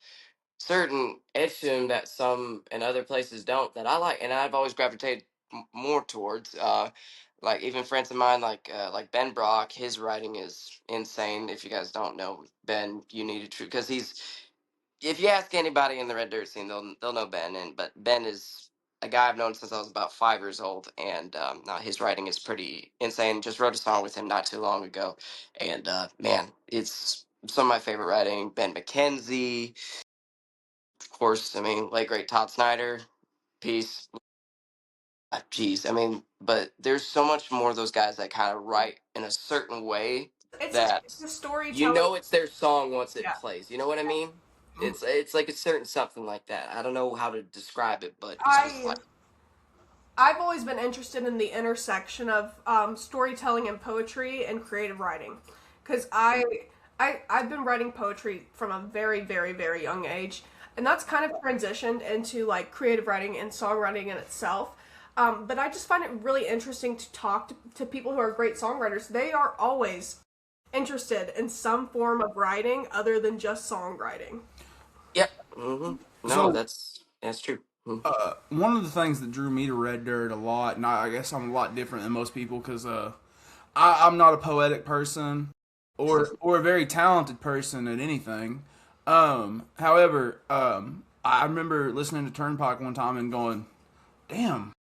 S3: edge to them that some in other places don't that I like, and I've always gravitated more towards. Like even friends of mine like Ben Brock, his writing is insane. If you guys don't know Ben, you need to because he's if you ask anybody in the Red Dirt scene, they'll know Ben. But Ben is a guy I've known since I was about 5 years old, and his writing is pretty insane. Just wrote a song with him not too long ago, and man, it's some of my favorite writing. Ben McKenzie, of course. I mean, late great Todd Snyder, peace. Jeez, I mean, but there's so much more of those guys that kind of write in a certain way that
S2: it's a storytelling.
S3: it's their song once it
S2: Yeah.
S3: plays. You know what I mean? It's like a certain something like that. I don't know how to describe it, but it's just
S2: I
S3: like
S2: I've always been interested in the intersection of storytelling and poetry and creative writing, because I've been writing poetry from a very very very young age, and that's kind of transitioned into like creative writing and songwriting in itself. But I just find it really interesting to talk to people who are great songwriters. They are always interested in some form of writing other than just songwriting.
S3: yeah. No,
S1: So-
S3: that's true.
S1: One of the things that drew me to Red Dirt a lot, and I guess I'm a lot different than most people because I'm not a poetic person or a very talented person at anything. However, I remember listening to Turnpike one time and going, "Damn,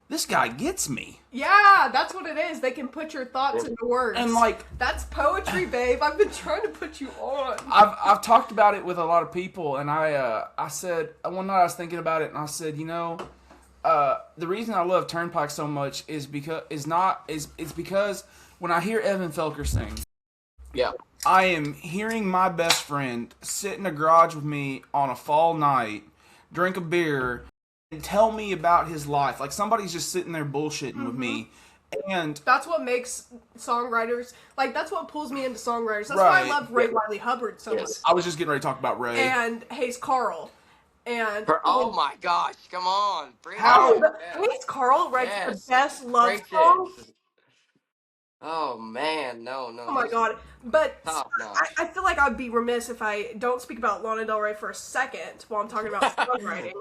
S1: this guy gets me."
S2: Yeah, that's what it is. They can put your thoughts into words.
S1: And like
S2: that's poetry, babe. I've been trying to put you on.
S1: I've talked about it with a lot of people, and I said one night I was thinking about it, and I said, the reason I love Turnpike so much is because when I hear Evan Felker sing,
S3: Yeah.
S1: I am hearing my best friend sit in a garage with me on a fall night, drink a beer, and tell me about his life. Like somebody's just sitting there bullshitting with me. And
S2: that's what makes songwriters, like, that's what pulls me into songwriters. That's why I
S1: Right.
S2: love Ray Wiley Hubbard so much.
S3: Yes.
S1: I was just getting ready to talk about Ray.
S2: And Hayes Carl. And
S3: Oh my gosh! Come on, bring
S1: How-
S3: it. Yeah.
S2: Hayes Carl writes
S3: Yes.
S2: the best love
S3: Great
S2: songs.
S3: shit. Oh man, no.
S2: Oh my god. But
S3: Top notch.
S2: I feel like I'd be remiss if I don't speak about Lana Del Rey for a second while I'm talking about songwriting.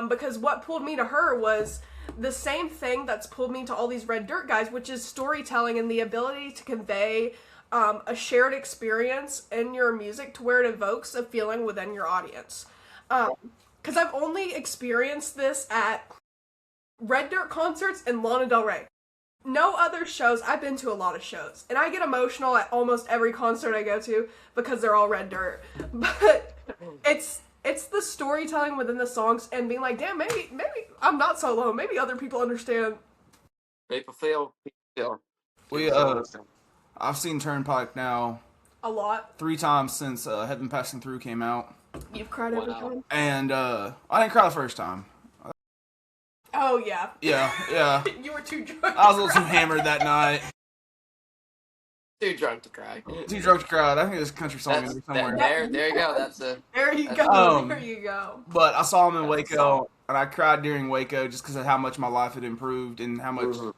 S2: Because what pulled me to her was the same thing that's pulled me to all these Red Dirt guys, which is storytelling and the ability to convey a shared experience in your music to where it evokes a feeling within your audience. Because I've only experienced this at Red Dirt concerts and Lana Del Rey. No other shows. I've been to a lot of shows, and I get emotional at almost every concert I go to because they're all Red Dirt. But it's the storytelling within the songs and being like, damn, maybe I'm not so alone. Maybe other people understand
S3: People feel.
S1: We
S3: People feel this.
S1: I've seen Turnpike now
S2: A lot.
S1: 3 times since Heaven Passing Through came out,
S2: You've cried every
S3: Wow.
S2: time.
S1: and I didn't cry the first time.
S2: Oh yeah.
S1: Yeah.
S2: You were too drunk.
S1: I was a little too hammered that night.
S3: Too drunk to cry.
S1: Too drunk to cry. I think there's a country song in
S3: That's
S1: there somewhere.
S3: there you go.
S2: There you
S3: That's-
S2: go. There you go.
S1: But I saw him in
S3: That's a song.
S1: Waco, and I cried during Waco just because of how much my life had improved and how much
S3: Mhm.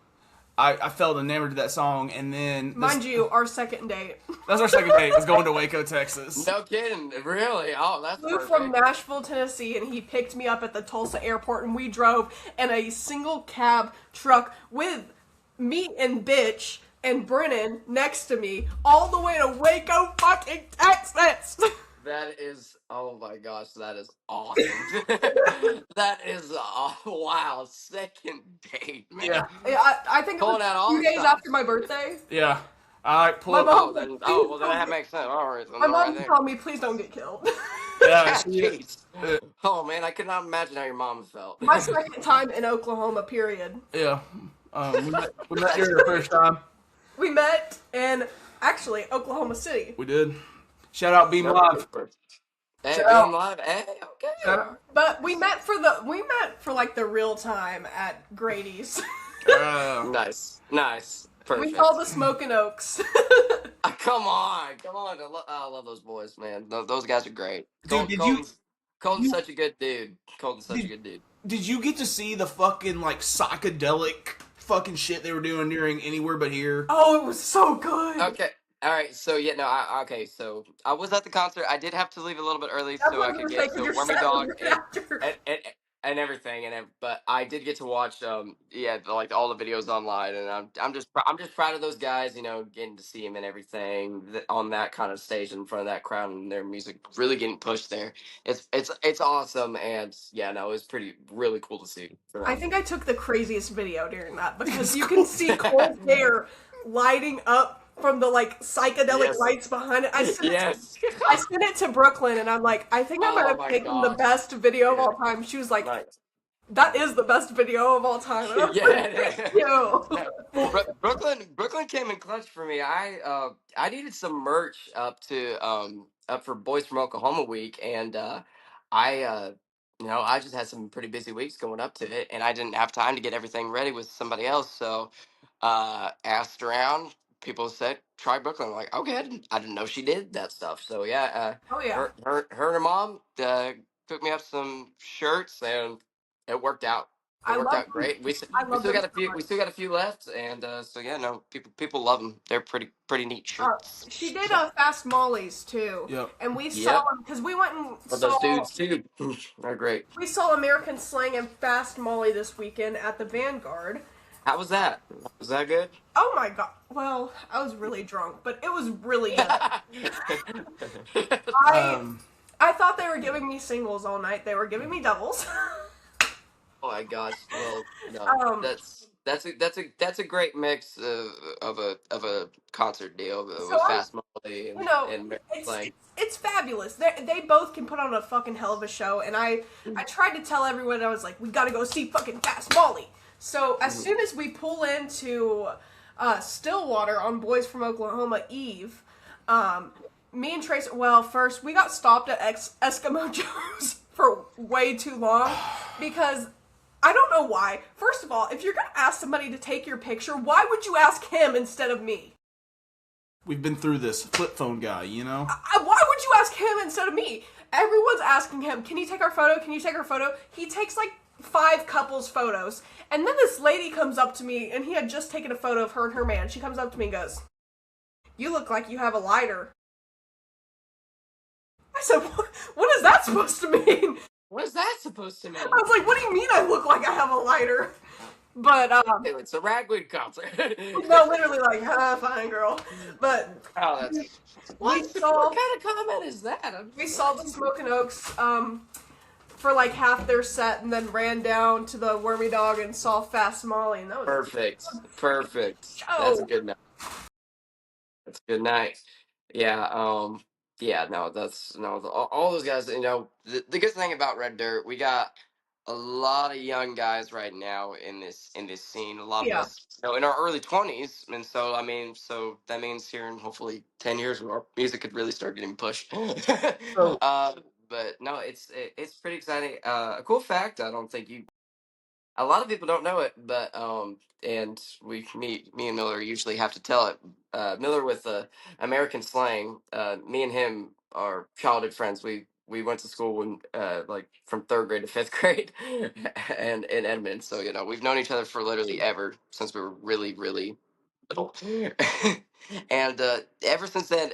S1: I felt enamored to that song. And then
S2: Mind you, our second date.
S1: that's our second date, was going to Waco, Texas.
S3: No kidding, really? Oh, that's
S2: Flew
S3: perfect.
S2: from Nashville, Tennessee, and he picked me up at the Tulsa airport, and we drove in a single cab truck with me and Bitch and Brennan next to me all the way to Waco, fucking Texas.
S3: That is, oh my gosh, that is awesome. That is, wow, second date, man.
S1: Yeah.
S2: I think it was
S3: Pulling out all
S2: 2
S3: the
S2: days
S3: stops.
S2: after my birthday.
S1: Yeah. I pull
S2: My
S1: up.
S2: mom-
S3: Well, then that makes sense. All right, then
S2: My
S3: right
S2: mom
S3: there.
S2: told me, please don't get killed.
S1: Yeah, she,
S3: Jeez. Oh man, I could not imagine how your mom felt.
S2: My second time in Oklahoma, period.
S1: yeah. We met during the first time.
S2: We met in, actually, Oklahoma City.
S1: We did. Shout out Beam Live.
S3: Hey,
S1: Shout out.
S3: Beam Live. Hey, okay.
S1: Shout out.
S2: But we met for like the real time at Grady's.
S3: Nice. Perfect.
S2: We call the Smoking Oaks.
S3: Come on. I love those boys, man. Those guys are great.
S1: Dude, did you-
S3: Colton's
S1: you-
S3: such a good dude.
S1: Did you get to see the fucking like psychedelic fucking shit they were doing during Anywhere But Here?
S2: Oh, it was so good.
S3: Okay. All right. So yeah, no. Okay. So I was at the concert. I did have to leave a little bit early
S2: That's
S3: so
S2: what
S3: I
S2: I'm
S3: could
S2: gonna say,
S3: get
S2: 'cause
S3: to
S2: your
S3: Wormy
S2: set
S3: Dog
S2: was right after.
S3: and everything but I did get to watch like all the videos online, and I'm just proud of those guys, getting to see him and everything on that kind of stage in front of that crowd, and their music really getting pushed there. It's awesome, and yeah, no, it was really cool to see for them.
S2: I think I took the craziest video during that because you can see Cole's hair lighting up from the like psychedelic
S3: Yes.
S2: lights behind it. I sent
S3: Yes.
S2: it to Brooklyn, and I'm like, I think I might
S3: Oh
S2: have
S3: my
S2: taken the
S3: gosh.
S2: best video of all time. She was like,
S3: Nice.
S2: that is the best video of all time. And I was like,
S3: Yeah.
S2: thank you.
S3: Brooklyn came in clutch for me. I needed some merch up for Boys from Oklahoma week, and I just had some pretty busy weeks going up to it, and I didn't have time to get everything ready with somebody else. So asked around. People said try Brooklyn. I'm like, okay, I didn't know she did that stuff. So yeah,
S2: Oh yeah.
S3: her and her mom took me up some shirts, and it worked out.
S2: I
S3: It worked
S2: love
S3: out great. We
S2: I love
S3: still got a
S2: them so
S3: few.
S2: much.
S3: We still got a few left, and so yeah, no, people love them. They're pretty neat shirts.
S2: She did Fast Mollies too.
S1: Yep.
S2: And we
S3: Yep.
S2: saw them because we went and
S3: But
S2: saw
S3: those dudes too, they're great.
S2: we saw American Slang and Fast Molly this weekend at the Vanguard.
S3: How was that? Was that good?
S2: Oh my god. Well, I was really drunk, but it was really good. I thought they were giving me singles all night. They were giving me doubles.
S3: Oh my gosh! Well, no, that's a great mix of a concert deal with
S2: So
S3: Fast Molly and
S2: it's,
S3: like
S2: it's fabulous. They both can put on a fucking hell of a show, and I tried to tell everyone, I was like, we gotta go see fucking Fast Molly. So as soon as we pull into Stillwater on Boys from Oklahoma Eve, me and Trace, well, first we got stopped at Eskimo Joe's for way too long because I don't know why. First of all, if you're gonna ask somebody to take your picture, why would you ask him instead of me?
S1: We've been through this flip phone guy, you know?
S2: Why would you ask him instead of me? Everyone's asking him, can you take our photo? Can you take our photo? He takes like 5 couples photos. And then this lady comes up to me, and he had just taken a photo of her and her man. She comes up to me and goes, you look like you have a lighter. I said, what is that supposed to mean?
S3: what is that supposed to mean?
S2: I was like, what do you mean I look like I have a lighter? But,
S3: It's a ragweed concert.
S2: no, literally like, fine girl. But
S3: Oh, that's
S2: we saw,
S3: what kind of comment is that?
S2: we saw the Smoking Oaks, for like half their set, and then ran down to the Wormy Dog and saw Fast Molly, and that was
S3: Perfect.
S2: Oh.
S3: That's a good night. That's a good night. Yeah. Yeah. No. All those guys. The good thing about Red Dirt, we got a lot of young guys right now in this scene. A lot of
S2: Yeah.
S3: us, in our early 20s, and so I mean, so that means here in hopefully 10 years, our music could really start getting pushed.
S1: So
S3: But no, it's pretty exciting. A cool fact, I don't think you a lot of people don't know it, but and me and Miller usually have to tell it. Miller with American slang. Me and him are childhood friends. We went to school when like from third grade to fifth grade, and in Edmond. So we've known each other for literally ever since we were really little. And ever since then,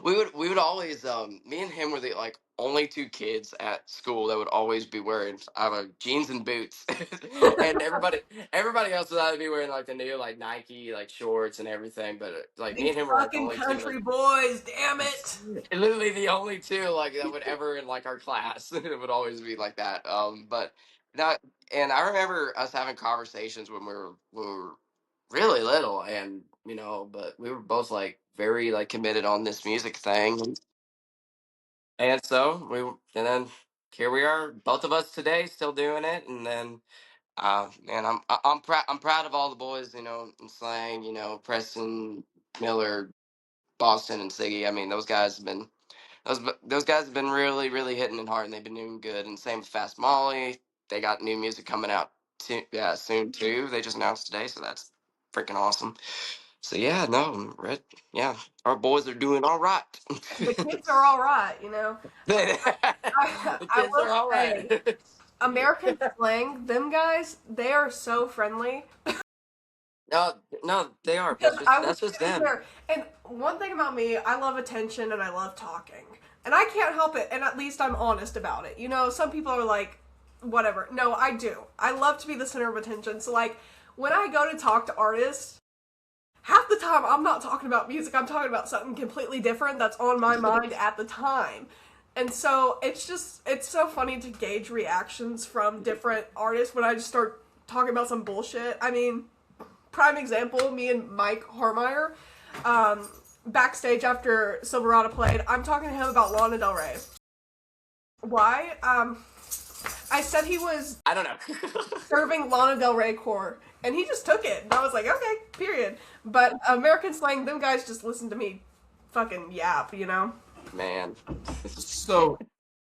S3: we would always me and him were the like only two kids at school that would always be wearing jeans and boots, and everybody else would either be wearing like the new like Nike like shorts and everything, but like me
S2: These
S3: and him were like the
S2: fucking
S3: only two
S2: country boys, damn it.
S3: literally the only two like that would ever in like our class. It would always be like that. But now and I remember us having conversations when we were really little, and but we were both like very like committed on this music thing, and so and then here we are, both of us today, still doing it, and then. And I'm proud of all the boys, in slang, Preston, Miller, Boston, and Siggy. I mean, those guys have been really hitting it hard, and they've been doing good. And same with Fast Molly. They got new music coming out soon too. They just announced today, so that's freaking awesome. So yeah, no, Red, yeah, our boys are doing all right.
S2: The kids are all right, you know.
S3: The
S2: I
S3: kids
S2: will
S3: are all
S2: say,
S3: right.
S2: American slang, them guys, they are so friendly.
S3: No, no, they are.
S2: Because I was
S3: That's just
S2: sitting
S3: them.
S2: there, and one thing about me, I love attention and I love talking. And I can't help it, and at least I'm honest about it. You know, some people are like, whatever. No, I do. I love to be the center of attention. So, like, when I go to talk to artists, half the time I'm not talking about music, I'm talking about something completely different that's on my mind at the time. And so it's so funny to gauge reactions from different artists when I just start talking about some bullshit. I mean, prime example, me and Mike Harmeyer, backstage after Silverado played, I'm talking to him about Lana Del Rey. Why? I said he was
S3: I don't know.
S2: serving Lana Del Rey core, and he just took it. And I was like, okay, period. But American slang, them guys just listen to me fucking yap, you know?
S3: Man.
S1: so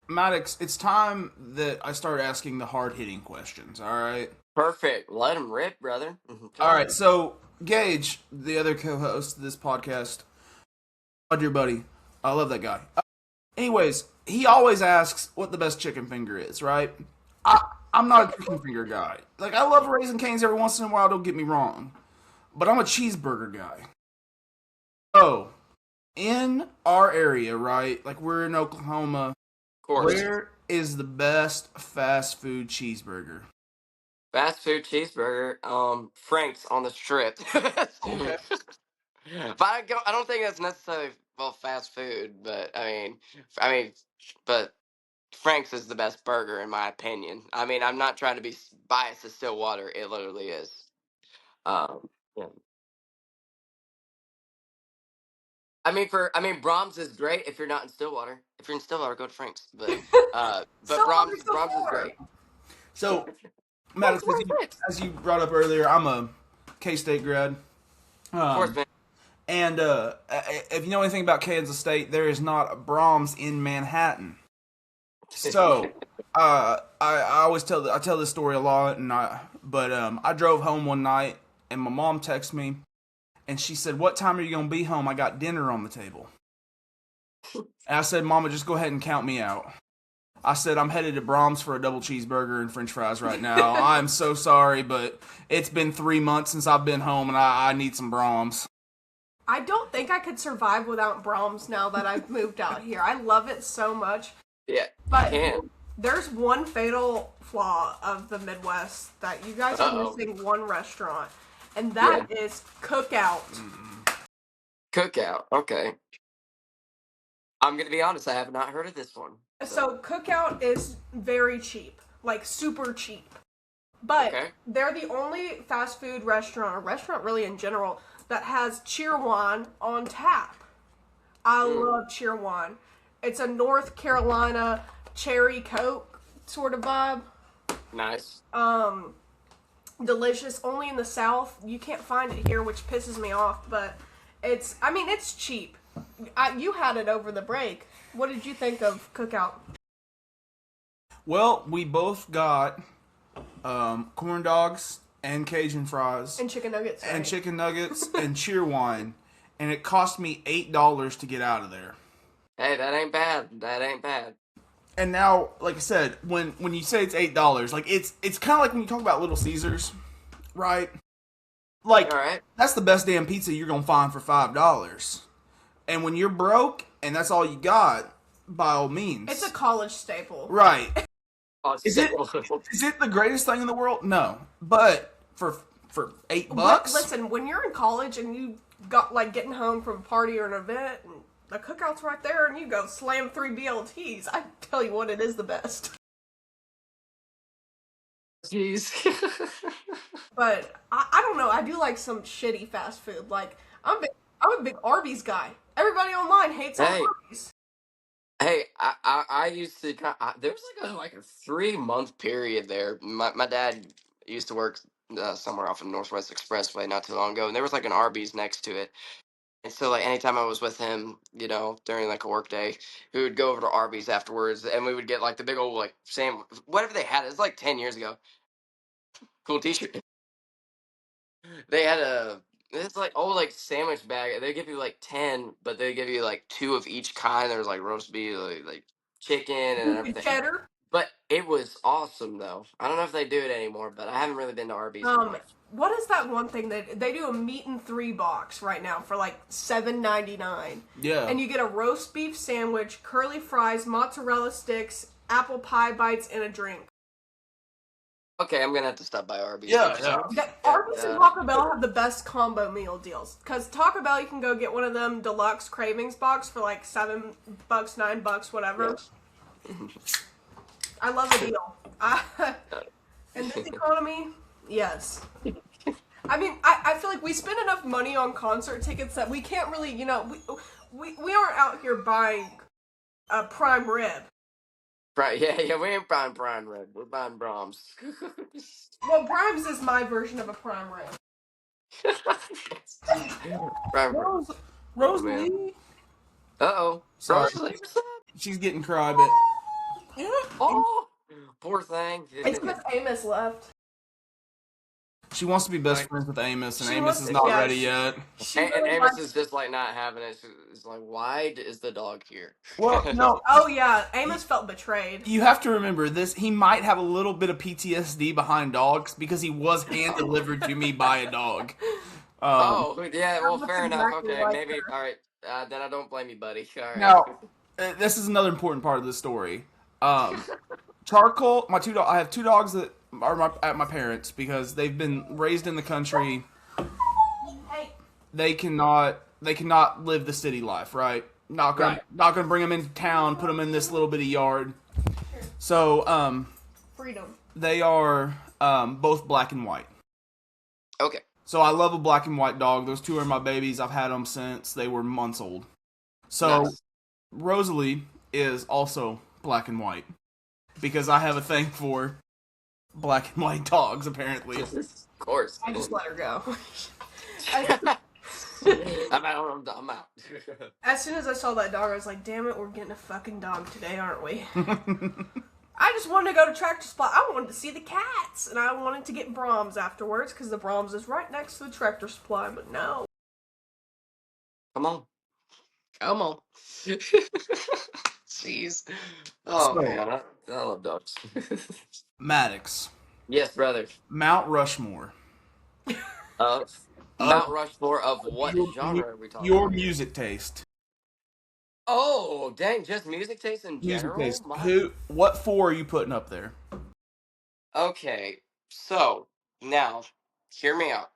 S1: Maddox, it's time that I start asking the hard hitting questions. All right.
S3: Perfect. Let them rip, brother.
S1: All right. So Gage, the other co-host of this podcast, dear buddy, I love that guy. Anyways, he always asks what the best chicken finger is, right? I'm not a chicken finger guy. Like, I love Raising Cane's every once in a while, don't get me wrong. But I'm a cheeseburger guy. So, in our area, right? Like, we're in Oklahoma.
S3: Of course.
S1: Where is the best fast food cheeseburger?
S3: Fast food cheeseburger. Frank's on the strip.
S1: Okay.
S3: But I don't think that's necessarily fast food. But I mean, but Frank's is the best burger in my opinion. I mean, I'm not trying to be biased to Stillwater. It literally is. Yeah. Brahms is great if you're not in Stillwater. If you're in Stillwater, go to Frank's. But Brahms is great.
S1: So, Maddox,
S3: Where's Frank's?
S1: as you brought up earlier, I'm a K-State grad.
S3: Of course, man.
S1: And if you know anything about Kansas State, there is not a Brahms in Manhattan. So, I always tell this story a lot, but I drove home one night and my mom texted me, and she said, "What time are you gonna be home? I got dinner on the table." And I said, "Mama, just go ahead and count me out." I said, "I'm headed to Brahms for a double cheeseburger and French fries right now. I'm so sorry, but it's been 3 months since I've been home, and I need some Brahms."
S2: I don't think I could survive without Brahms now that I've moved out here. I love it so much.
S3: Yeah,
S2: But
S3: you can.
S2: there's one fatal flaw of the Midwest that you guys are missing one restaurant, and that is Cookout.
S3: Cookout. Okay. I'm gonna be honest. I have not heard of this one.
S2: So Cookout is very cheap, like super cheap. But they're the only fast food restaurant, or restaurant really in general, that has Cheerwine on tap. I love Cheerwine. It's a North Carolina cherry Coke sort of vibe.
S3: Nice.
S2: Delicious. Only in the South. You can't find it here, which pisses me off. But it's cheap. You had it over the break. What did you think of Cookout?
S1: Well, we both got corn dogs and Cajun fries
S2: And chicken nuggets.
S1: and
S2: right?
S1: chicken nuggets and cheer wine, and it cost me $8 to get out of there.
S3: Hey, that ain't bad. That ain't bad.
S1: And now, like I said, when you say it's $8, like it's kind of like when you talk about Little Caesars, right? Like
S3: All right.
S1: that's the best damn pizza you're gonna find for $5. And when you're broke and that's all you got, by all means,
S2: It's a college staple.
S1: right.
S3: Oh,
S1: Is it is it the greatest thing in the world? No, but for $8,
S2: Listen, when you're in college and you got like getting home from a party or an event, and the Cookout's right there, and you go slam 3 BLTs, I tell you what, it is the best.
S3: Jeez.
S2: But I don't know. I do like some shitty fast food. Like I'm a big Arby's guy. Everybody online hates on
S3: Hey.
S2: Arby's.
S3: Hey, I used to. There was like a 3 month period there. My dad used to work somewhere off of Northwest Expressway not too long ago, and there was like an Arby's next to it. And so like anytime I was with him, during like a work day, we would go over to Arby's afterwards, and we would get like the big old like whatever they had. It was like 10 years ago. Cool T-shirt. They had it's like like sandwich bag. They give you like 10, but they give you like two of each kind. There was like roast beef, like chicken and everything.
S2: Cheddar.
S3: But it was awesome though. I don't know if they do it anymore, but I haven't really been to Arby's. In like,
S2: What is that one thing that they do a meat and 3 box right now for like $7.99?
S1: Yeah.
S2: And you get a roast beef sandwich, curly fries, mozzarella sticks, apple pie bites, and a drink.
S3: okay, I'm gonna have to stop by Arby's.
S1: Yeah,
S2: Arby's and Taco Bell have the best combo meal deals. Because Taco Bell, you can go get one of them deluxe cravings box for like $7, $9, whatever.
S3: Yes.
S2: I love the deal. In this economy, yes. I mean, I feel like we spend enough money on concert tickets that we can't really, we aren't out here buying a prime rib.
S3: Right? Yeah. We ain't buying prime rib. We're buying Brahms.
S2: Well, Prime's is my version of a prime rib.
S3: Prime rib.
S1: Rosalie.
S3: Uh-oh.
S1: Sorry.
S3: Rosalie, what's up?
S1: She's getting cry, but
S3: Oh, poor thing.
S2: It's because Amos left.
S1: she wants to be best
S3: Right.
S1: friends with Amos, and
S2: She
S1: Amos
S2: wants
S1: is
S2: to-
S1: not
S2: yeah,
S1: ready
S2: she-
S1: yet.
S2: She
S3: And
S2: really
S3: Amos
S2: likes-
S3: is just like not having it. It's like, why is the dog here?
S1: Well, no,
S2: Oh yeah, Amos felt betrayed.
S1: you have to remember this. He might have a little bit of PTSD behind dogs because he was hand delivered to me by a dog.
S3: Oh, yeah. Well,
S2: That's
S3: fair enough.
S2: exactly
S3: Okay,
S2: like
S3: maybe.
S2: her.
S3: All right. Then I don't blame you, buddy. All right.
S1: Now, this is another important part of the story. Charcoal. I have 2 dogs that are at my parents because they've been raised in the country.
S2: Hey,
S1: They cannot live the city life, right? Not gonna bring them into town, put them in this little bitty yard. So
S2: freedom.
S1: they are both black and white.
S3: Okay.
S1: So I love a black and white dog. Those 2 are my babies. I've had them since they were months old. So
S3: Nice.
S1: Rosalie is also black and white because I have a thing for black and white dogs. Apparently,
S3: Of course.
S2: I just let her go.
S3: I'm out. I'm out.
S2: As soon as I saw that dog, I was like, damn it, we're getting a fucking dog today, aren't we? I just wanted to go to Tractor Supply. I wanted to see the cats, and I wanted to get Brahms afterwards, because the Brahms is right next to the Tractor Supply, but no.
S3: Come on. Come on. Jeez. Oh,
S1: So-
S3: man. I love dogs.
S1: Maddox,
S3: Yes, brother.
S1: Mount Rushmore.
S3: Mount Rushmore of what
S1: Your-
S3: genre are we talking
S1: Your
S3: about?
S1: music taste.
S3: Oh, dang, just music taste in
S1: Music
S3: general?
S1: taste. What 4 are you putting up there?
S3: Okay, so now, hear me out.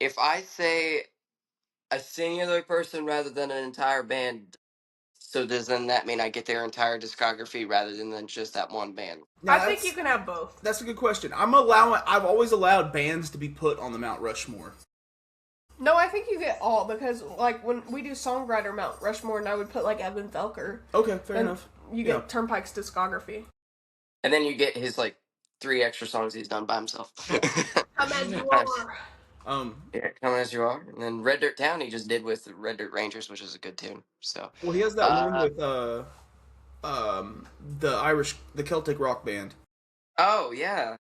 S3: If I say a singular person rather than an entire band, so does then that mean I get their entire discography rather than just that one band?
S1: Now,
S2: I think
S1: that's-
S2: you can have both.
S1: That's a good question. I've always allowed bands to be put on the Mount Rushmore.
S2: No, I think you get all, because, like, when we do Songwriter Mount Rushmore, and I would put, like, Evan Felker.
S1: Okay, fair
S2: and
S1: enough.
S2: You get
S1: Yeah.
S2: Turnpike's discography.
S3: And then you get his, like, 3 extra songs he's done by himself.
S2: Come as you
S3: Uh,
S2: are.
S3: yeah, Come As You Are. And then Red Dirt Town he just did with Red Dirt Rangers, which is a good tune. So,
S1: Well, he has that one
S3: uh,
S1: with the Celtic rock band.
S3: oh yeah,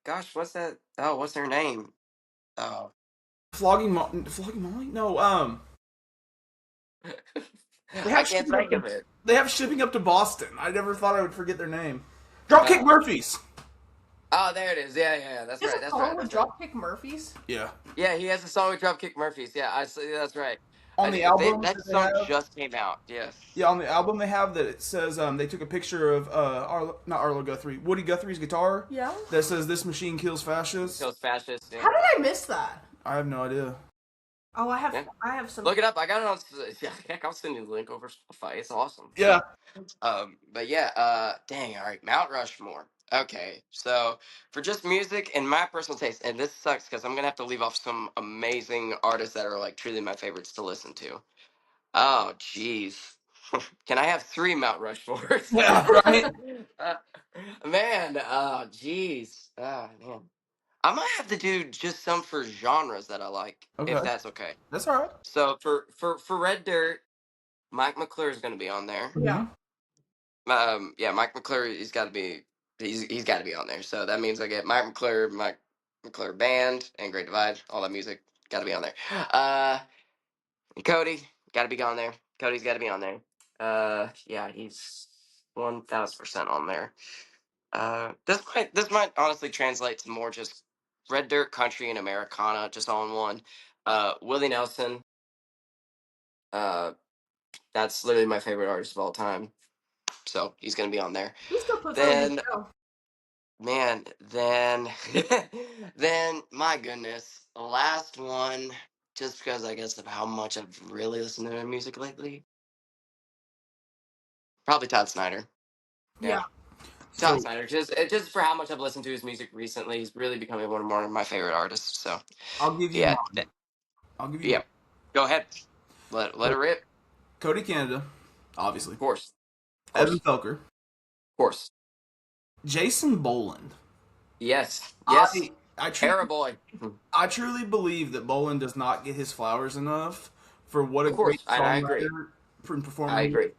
S3: gosh, what's that? Oh, what's their name? Oh,
S1: Flogging Molly? No, they
S3: I
S1: have
S3: can't
S1: shipping up
S3: think
S1: to
S3: of it.
S1: Boston. I never thought I would forget their name. Dropkick
S3: Uh,
S1: Murphys.
S3: oh, there it is. Yeah. That's
S2: There's
S3: right.
S2: a
S3: That's right.
S2: song with
S3: That's right.
S2: Dropkick Murphys.
S1: Yeah.
S3: Yeah, he has a song with Dropkick Murphys. Yeah, I see. That's right.
S1: On the album
S3: That
S1: that they
S3: song
S1: have,
S3: just came out. Yes.
S1: yeah, on the album they have that it says they took a picture of not Arlo Guthrie, Woody Guthrie's guitar.
S2: Yeah.
S1: That says "This machine kills fascists."
S3: Kills fascists. Yeah.
S2: How did I miss that?
S1: I have no idea.
S2: Oh,
S3: Yeah.
S2: I have some.
S3: Look it up. I got it on. Yeah, heck, I'll send you the link over Spotify. It's awesome.
S1: Yeah.
S3: So, but yeah, dang. All right, Mount Rushmore. Okay, so for just music and my personal taste, and this sucks because I'm gonna have to leave off some amazing artists that are like truly my favorites to listen to. Oh, jeez. Can I have 3 Mount Rushmores?
S1: Yeah. Right.
S3: uh, man, oh, jeez. Ah, man. I might have to do just some for genres that I like, if
S1: Okay.
S3: that's okay.
S1: That's all right.
S3: So for Red Dirt, Mike McClure is going to be on there.
S2: Yeah.
S3: Yeah, Mike McClure, he's got to be on there. So that means I get Mike McClure Band, and Great Divide, all that music got to be on there. Cody got to be on there. Cody's got to be on there. Yeah, he's 1000% on there. This might honestly translate to more just Red Dirt Country and Americana, just all in one. Willie Nelson. Uh, that's literally my favorite artist of all time. So he's gonna be on there.
S2: He still puts on a good
S3: Then
S2: show.
S3: man, then then my goodness, the last one. Just because I guess of how much I've really listened to their music lately. Probably Todd Snyder. Yeah.
S2: Yeah.
S3: Todd
S1: So
S3: Snyder, just for how much I've listened to his music recently, he's really becoming one of my favorite artists. So,
S1: I'll give you
S3: yeah,
S1: mine. I'll give you
S3: yeah.
S1: mine.
S3: Go ahead, let it
S1: So,
S3: rip.
S1: Cody Canada, obviously.
S3: Of
S1: Evan
S3: course,
S1: Felker,
S3: of course.
S1: Jason Boland.
S3: Yes, yes.
S1: I truly
S3: Era boy.
S1: I truly believe that Boland does not get his flowers enough for what a
S3: Of course,
S1: great
S3: and I agree.
S1: songwriter for
S3: I
S1: performing.
S3: agree.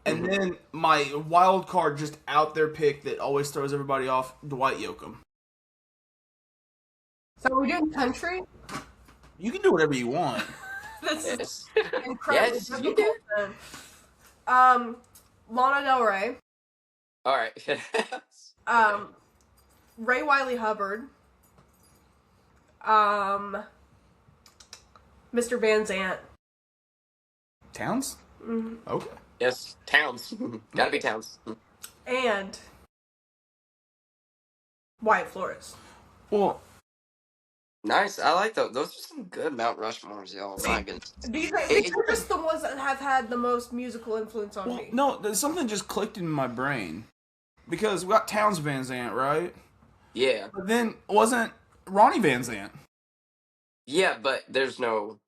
S1: And then my wild card, just out there pick that always throws everybody off, Dwight Yoakam.
S2: So we're doing country.
S1: You can do whatever you want.
S2: This is
S3: Yes,
S2: incredibly
S3: yes, you
S2: difficult.
S3: do.
S2: Then. Lana Del Rey.
S3: All right.
S2: Ray Wiley Hubbard. Mr. Van Zant.
S1: Towns?
S2: Mhm.
S1: Okay.
S3: Yes, Towns. Gotta be Towns.
S2: And Wyatt Flores.
S1: Well,
S3: Nice. I like those. Those are some good Mount Rushmores, y'all. My goodness.
S2: These
S3: It-
S2: are just the ones that have had the most musical influence on me.
S1: no, there's something just clicked in my brain. Because we got Towns Van Zant, right?
S3: yeah,
S1: But then wasn't Ronnie Van Zant?
S3: yeah, but there's no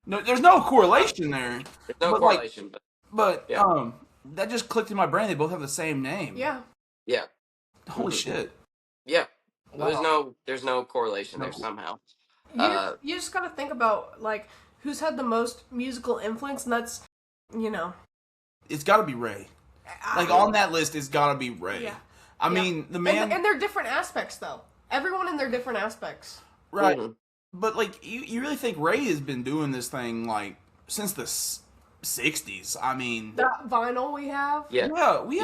S1: No, there's no correlation there. But
S3: correlation.
S1: But
S3: Yeah.
S1: that just clicked in my brain. They both have the same name.
S2: Yeah.
S3: Yeah,
S1: Holy
S3: Mhm.
S1: shit.
S3: yeah.
S1: Wow.
S3: There's no correlation
S1: No.
S3: there somehow.
S2: You just gotta think about, like, who's had the most musical influence, and that's, you know.
S1: It's got to be Ray. Like on that list, it's got to be Ray.
S2: Yeah.
S1: I
S2: Yeah.
S1: mean, the man,
S2: And they're different aspects, though. Everyone in their different aspects.
S1: right?
S3: Mhm.
S1: But like, you really think Ray has been doing this thing like since the '60s? I mean,
S2: That vinyl we have.
S3: Yeah,
S1: yeah, we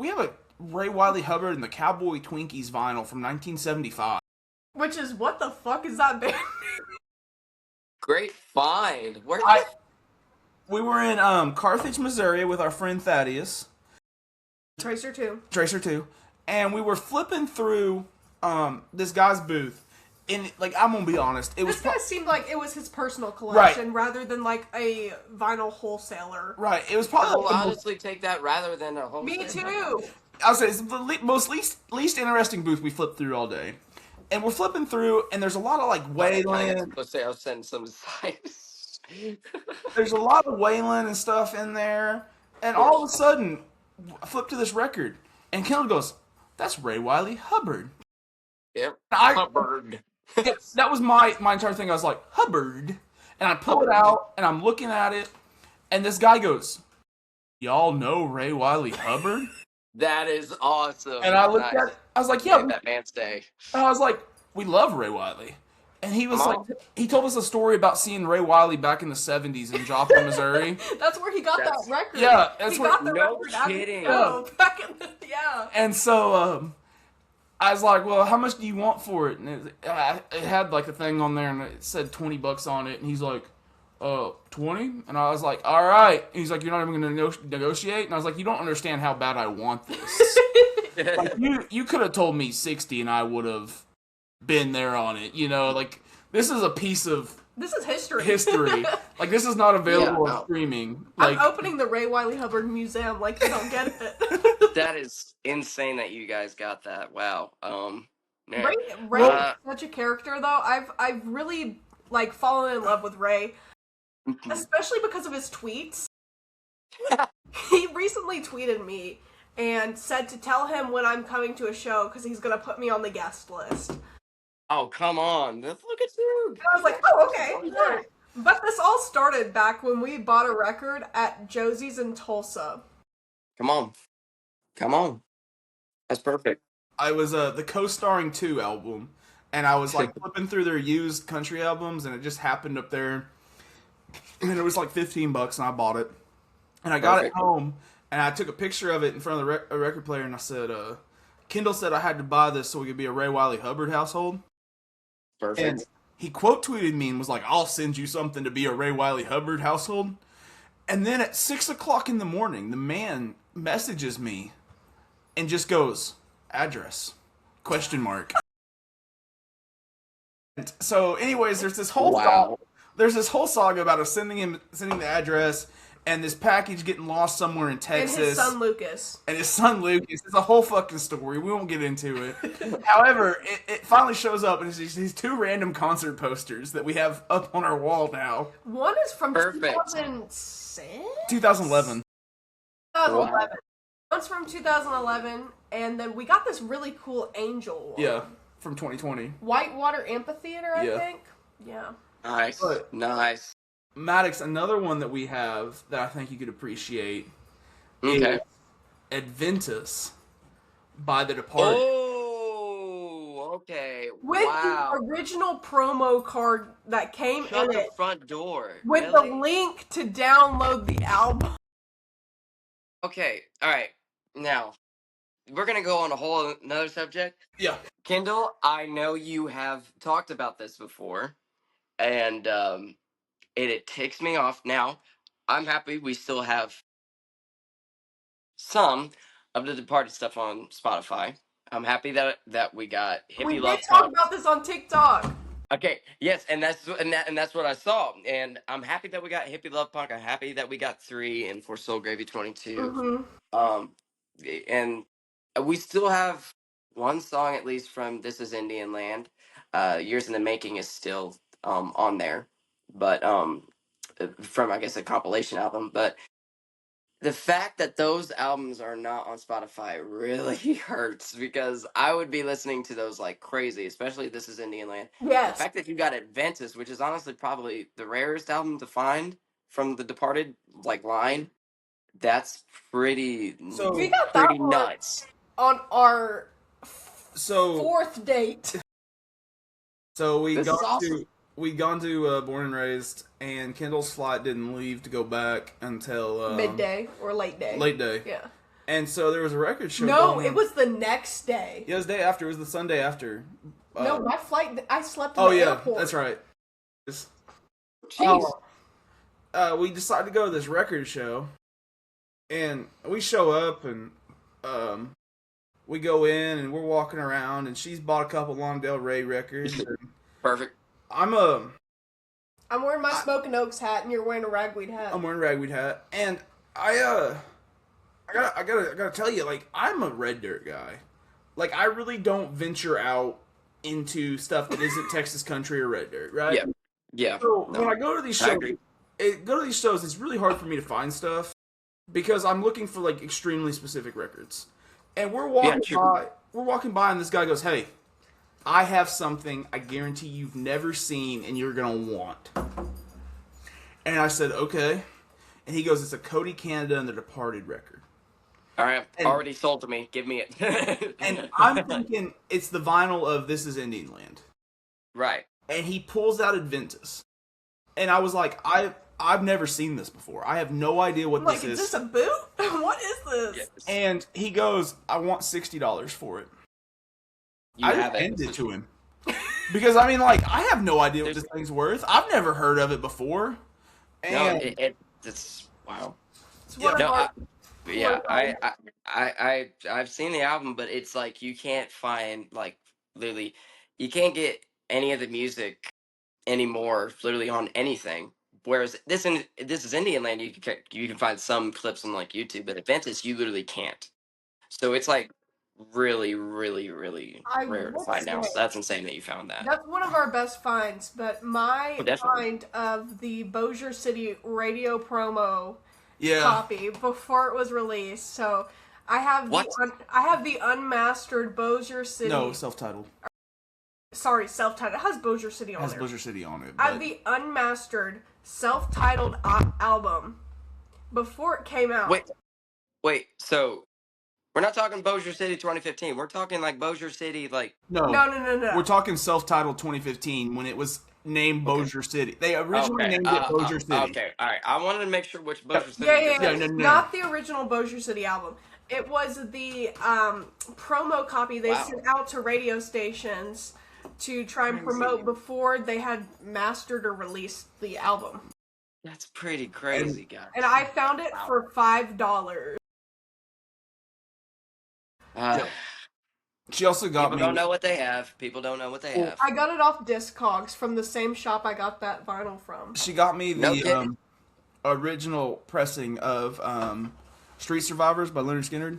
S1: have a Ray Wiley Hubbard and the Cowboy Twinkies vinyl from 1975.
S2: Which is, what the fuck is that band?
S3: great find. Where?
S1: We were in Carthage, Missouri, with our friend Thaddeus,
S2: Tracer 2.
S1: Tracer 2, and we were flipping through this guy's booth. And like, I'm gonna be honest, it was
S2: This guy seemed like it was his personal collection rather than like a vinyl wholesaler.
S1: right. It was
S3: I
S1: probably
S3: will
S1: like the most,
S3: honestly take that rather than a home.
S2: Me too.
S1: I'll say it's the most least interesting booth we flipped through all day. And we're flipping through, and there's a lot of like Waylon.
S3: Let's say I'll send some sites.
S1: There's a lot of Waylon and stuff in there. And all of a sudden, I flip to this record, and Kendall goes, that's Ray Wiley Hubbard.
S3: Yep.
S1: I,
S3: Hubbard.
S1: that was my entire thing. I was like, Hubbard. And I pull it out, and I'm looking at it, and this guy goes, y'all know Ray Wiley Hubbard?
S3: That is awesome.
S1: And I looked at it, I was like, yeah.
S3: Made that man's day.
S1: And I was like, we love Ray Wiley. And he was
S3: Come
S1: like,
S3: on.
S1: he told us a story about seeing Ray Wiley back in the 70s in Joplin, Missouri.
S2: That's where he got that record.
S1: Yeah, that's
S2: he
S1: where,
S2: got the
S3: no
S2: record out of
S3: kidding.
S2: show back in the, yeah.
S1: And so I was like, well, how much do you want for it? And it had like a thing on there, and it said $20 on it. And he's like, 20? And I was like, all right. And he's like, you're not even going to negotiate? And I was like, you don't understand how bad I want this. Like, you could have told me 60 and I would have been there on it. You know, like, this is a piece of
S2: This is history.
S1: Like, this is not available
S3: Yeah,
S1: on
S3: no.
S1: streaming.
S2: I'm
S1: Like,
S2: opening the Ray Wiley Hubbard Museum like you don't get it.
S3: That is insane that you guys got that. Wow. Man.
S2: Ray is such a character, though. I've really like fallen in love with Ray, especially because of his tweets. He recently tweeted me and said to tell him when I'm coming to a show because he's gonna put me on the guest list.
S3: Oh, come on. Look at you.
S2: And I was like, oh, okay. Yeah. But this all started back when we bought a record at Josie's in Tulsa.
S3: Come on. Come on. That's perfect.
S1: I was the co-starring 2 album, and I was like flipping through their used country albums, and it just happened up there, and it was like $15, and I bought it, and I got it home, and I took a picture of it in front of the record player, and I said, Kendall said I had to buy this so we could be a Ray Wiley Hubbard household.
S3: Perfect.
S1: And he quote tweeted me and was like, I'll send you something to be a Ray Wiley Hubbard household. And then at 6 o'clock in the morning, the man messages me and just goes, address, ? And so anyways, there's this whole saga about us sending the address and this package getting lost somewhere in Texas.
S2: And his son Lucas.
S1: It's a whole fucking story. We won't get into it. However, it finally shows up, and it's these 2 random concert posters that we have up on our wall now.
S2: One is from
S3: Perfect.
S2: 2006?
S1: 2011.
S2: 2011. One's from 2011, and then we got this really cool Angel one.
S1: Yeah, from 2020.
S2: Whitewater Amphitheater, I
S1: Yeah.
S2: think? Yeah.
S3: Nice.
S1: But-
S3: Nice.
S1: Maddox, another one that we have that I think you could appreciate
S3: Okay.
S1: is Adventus by The Departed.
S3: Oh, okay.
S2: With
S3: wow.
S2: the original promo card that came
S3: Shut
S2: in
S3: the
S2: it,
S3: front door.
S2: with
S3: Really?
S2: the link to download the album.
S3: Okay. All right. Now, we're going to go on a whole another subject.
S1: Yeah.
S3: Kendall, I know you have talked about this before, and it ticks me off. Now, I'm happy we still have some of the Departed stuff on Spotify. I'm happy that we got Hippie
S2: We
S3: Love
S2: did talk
S3: Punk.
S2: about this on TikTok.
S3: Okay, yes, and that's what I saw, and I'm happy that we got Hippie Love Punk. I'm happy that we got 3 and For Soul Gravy 22.
S2: Mm-hmm.
S3: And we still have one song at least from This Is Indian Land. Years in the Making is still on there, but from I guess a compilation album. But the fact that those albums are not on Spotify really hurts because I would be listening to those like crazy, especially This Is Indian Land.
S2: Yes.
S3: The fact that you got Adventus, which is honestly probably the rarest album to find from the Departed like line, that's pretty
S1: So-
S2: We got that
S3: pretty
S2: one
S3: nuts.
S2: on our
S1: So
S2: 4th date.
S1: we
S3: This
S1: gone
S3: is awesome.
S1: to Born and Raised, and Kendall's flight didn't leave to go back until
S2: Midday or late day.
S1: late day.
S2: Yeah.
S1: And so there was a record show.
S2: No,
S1: going
S2: it
S1: on.
S2: was the next day.
S1: Yeah, it was the day after. It was the Sunday after.
S2: No, my flight, I slept in
S1: Oh
S2: the
S1: yeah,
S2: airport.
S1: that's right.
S3: Jeez.
S1: We decided to go to this record show, and we show up, and we go in, and we're walking around, and she's bought a couple Longdale Ray records. And
S3: Perfect.
S1: I'm
S2: wearing my Smoking Oaks hat, and you're wearing a ragweed hat.
S1: wearing a ragweed hat, and I gotta tell you, like, I'm a Red Dirt guy. Like, I really don't venture out into stuff that isn't Texas country or Red Dirt, right?
S3: Yeah. Yeah.
S1: So
S3: No,
S1: when I go to these
S3: I
S1: shows,
S3: agree.
S1: it's really hard for me to find stuff because I'm looking for like extremely specific records. And we're walking
S3: true.
S1: by, we're walking by and this guy goes, "Hey, I have something I guarantee you've never seen and you're gonna want." And I said, "Okay." And he goes, "It's a Cody Canada and the Departed record."
S3: All right,
S1: And
S3: already sold to me. Give me it.
S1: and I'm thinking it's the vinyl of This Is Indian Land.
S3: Right.
S1: And he pulls out Adventus. And I was like, I've never seen this before. I have no idea what
S2: Like,
S1: this is.
S2: is this a boot? What is this?
S3: Yes.
S1: And he goes, "I want $60 for it."
S3: You
S1: I
S3: have
S1: just
S3: it.
S1: handed it to him. Because, I mean, like, I have no idea what this thing's worth. I've never heard of it before.
S3: No,
S1: And
S3: it's wow.
S2: It's one
S3: No,
S2: of
S3: I've seen the album, but it's like you can't find like literally, you can't get any of the music anymore, literally on anything. Whereas this is Indian Land, you can find some clips on like YouTube, but Adventus you literally can't. So it's like really, really, really
S2: I
S3: rare to
S2: would
S3: find now.
S2: say
S3: So that's insane that you found that.
S2: that's one of our best finds, but my
S3: Oh, definitely.
S2: find of the Bossier City radio promo
S1: yeah.
S2: copy before it was released. So I have
S3: What?
S2: I have the unmastered Bossier City.
S1: No, self-titled.
S2: Sorry, self-titled. It has Bossier City
S1: It
S2: on
S1: has
S2: there.
S1: Bossier City on it.
S2: I have
S1: But
S2: the unmastered self-titled album before it came out.
S3: Wait. So we're not talking Bossier City 2015. We're talking like Bossier City, like
S1: no,
S2: No.
S1: we're talking self-titled 2015 when it was named
S3: Okay.
S1: Bossier City. They originally
S3: okay,
S1: named it Bossier City.
S3: okay, all right. I wanted to make sure which Bossier City.
S2: Yeah.
S1: Yeah, no.
S2: Not the original Bossier City album. It was the promo copy they
S3: Wow.
S2: sent out to radio stations to try and
S3: Crazy.
S2: promote before they had mastered or released the album.
S3: That's pretty crazy, guys.
S2: And I found it
S3: Wow.
S2: for $5.
S1: She also got
S3: People
S1: me.
S3: don't know what they have. People don't know what they have.
S2: I got it off Discogs from the same shop I got that vinyl from.
S1: She got me
S3: No
S1: the
S3: kidding.
S1: original pressing of Street Survivors by Leonard Skinner.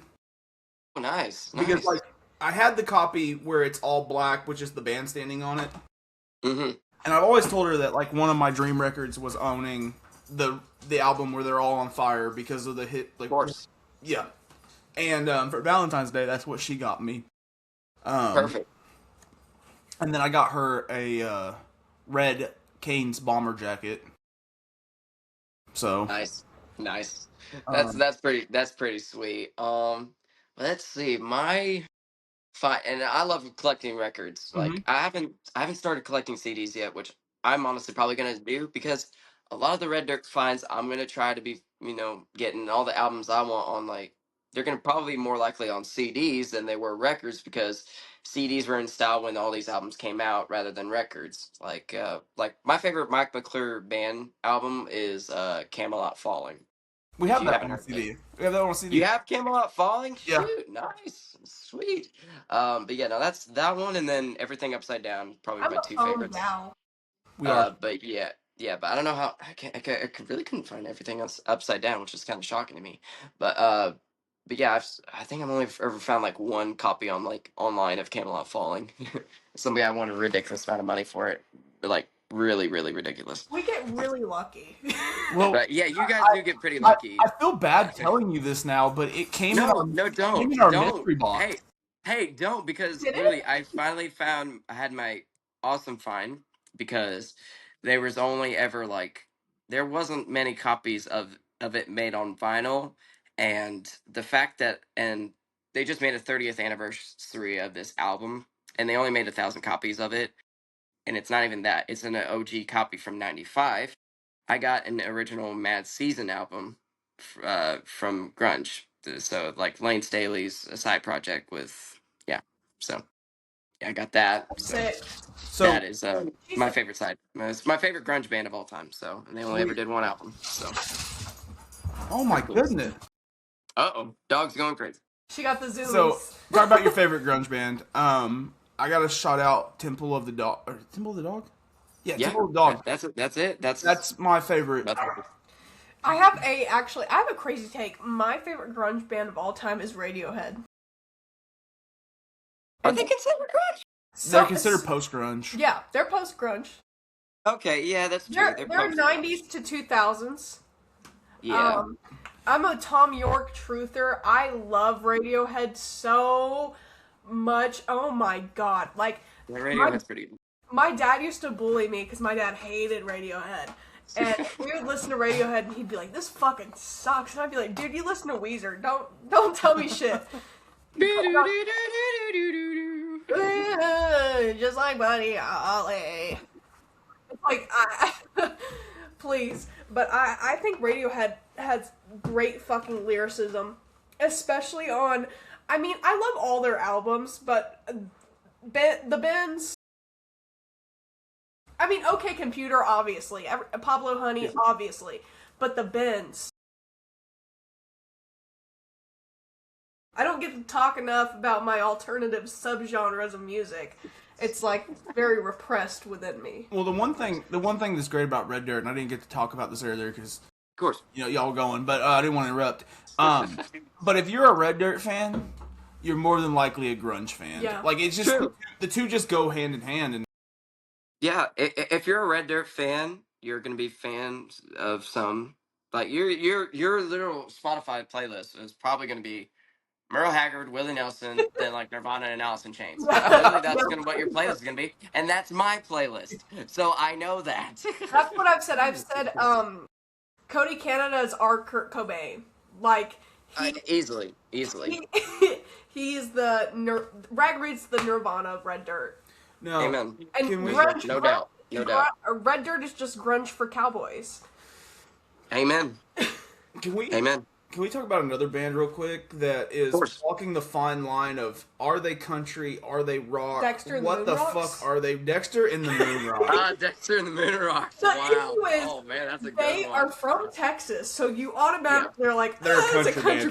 S3: Oh, nice.
S1: Because like I had the copy where it's all black, which is the band standing on it.
S3: Mm-hmm.
S1: And I've always told her that like one of my dream records was owning the album where they're all on fire because of the hit. Like,
S3: Of course.
S1: yeah. And for Valentine's Day, that's what she got me.
S3: Perfect.
S1: And then I got her a red Canes bomber jacket. So
S3: Nice. That's
S1: Um,
S3: that's pretty sweet. Let's see. My and I love collecting records. Like
S1: Mhm.
S3: I haven't started collecting CDs yet, which I'm honestly probably gonna do because a lot of the Red Dirt finds I'm gonna try to be, getting all the albums I want on like they're gonna probably be more likely on CDs than they were records because CDs were in style when all these albums came out rather than records. Like my favorite Mike McClure band album is Camelot Falling.
S1: we
S3: If
S1: have
S3: you
S1: that
S3: haven't
S1: on
S3: heard
S1: CD. We have that on CD.
S3: You have Camelot Falling?
S1: Yeah.
S3: Shoot, nice, sweet. But yeah, no, that's that one, and then Everything Upside Down, probably
S2: I'm
S3: my
S2: a
S3: two
S2: phone
S3: favorites.
S2: gal.
S1: We are.
S3: But yeah, but I don't know how really couldn't find Everything else Upside Down, which is kind of shocking to me. But yeah, I think I've only ever found like one copy on like online of Camelot Falling. Somebody I wanted a ridiculous amount of money for it, but like really, really ridiculous.
S2: We get really lucky.
S1: Well,
S3: But yeah, you guys do get pretty
S1: I,
S3: lucky.
S1: I feel bad telling you this now, but it came in our,
S3: No,
S1: it came
S3: don't.
S1: in our
S3: Don't.
S1: mystery box.
S3: Hey, don't, because
S2: Did it?
S3: literally I finally found I had my awesome find because there was only ever like there wasn't many copies of it made on vinyl, and the fact that and they just made a 30th anniversary of this album and they only made 1,000 copies of it, and it's not even that. It's an OG copy from '95. I got an original Mad Season album from Grunge. So like Lane Staley's a side project with So yeah, I got that. So
S2: Sick.
S1: So
S3: that is my favorite side. It's my favorite grunge band of all time. So and they only ever
S1: Sweet.
S3: did one album. So
S1: oh my
S3: cool.
S1: goodness.
S3: Dog's going crazy.
S2: She got the zoomies.
S1: So talk about your favorite grunge band. I gotta shout out Temple of the Dog. Or Temple of the Dog? Yeah, Temple of the Dog.
S3: That's it. That's it.
S1: That's my favorite.
S2: I have a crazy take. My favorite grunge band of all time is Radiohead.
S3: Are they considered grunge?
S1: They're considered post grunge.
S2: Yeah, they're post grunge.
S3: Okay, yeah, that's true.
S2: They're
S3: post-grunge.
S2: 90s to 2000s.
S3: Yeah.
S2: I'm a Tom York truther. I love Radiohead so much. Oh my god! Like
S3: The
S2: my
S3: Radiohead's pretty good.
S2: my dad used to bully me because my dad hated Radiohead. And we would listen to Radiohead, and he'd be like, "This fucking sucks." And I'd be like, "Dude, you listen to Weezer. Don't tell me shit." Just like Buddy Holly. Like, please. But I think Radiohead has great fucking lyricism, especially on. I mean, I love all their albums, but the Bends. I mean, OK Computer, obviously. Pablo Honey, obviously. But the Bends. I don't get to talk enough about my alternative subgenres of music. It's like very repressed within me.
S1: Well, the one thing that's great about Red Dirt, and I didn't get to talk about this earlier because,
S3: Of course.
S1: y'all were going, but I didn't want to interrupt. But if you're a Red Dirt fan, you're more than likely a grunge fan.
S2: Yeah.
S1: Like, it's just
S3: True.
S1: the two just go hand in hand. And
S3: Yeah, if you're a Red Dirt fan, you're gonna be fans of some. Like your literal Spotify playlist is probably gonna be Merle Haggard, Willie Nelson, then like Nirvana and Alice in Chains. Literally, that's gonna what your playlist is gonna be, and that's my playlist. So I know that.
S2: That's what I've said. I've said, Cody Canada's our Kurt Cobain. Like,
S3: Easily.
S2: he's the Ragreed's the Nirvana of Red Dirt.
S1: no,
S3: Amen.
S2: And
S1: Can we-
S2: grunge,
S3: No doubt.
S2: Red Dirt is just grunge for cowboys.
S3: Amen.
S1: can we
S3: Amen.
S1: can we talk about another band real quick that is
S3: course.
S1: walking the fine line of are they country, are they rock,
S2: Dexter and the
S1: what the
S2: Moonrocks?
S1: fuck are they? Dexter and the Moonrocks.
S3: Dexter and the Moon Rocks.
S2: The
S3: Wow.
S2: issue is,
S3: Oh man, that's a good
S2: They
S3: one.
S2: are from Texas, so you automatically are like,
S1: They're a
S2: it's a
S1: country
S2: country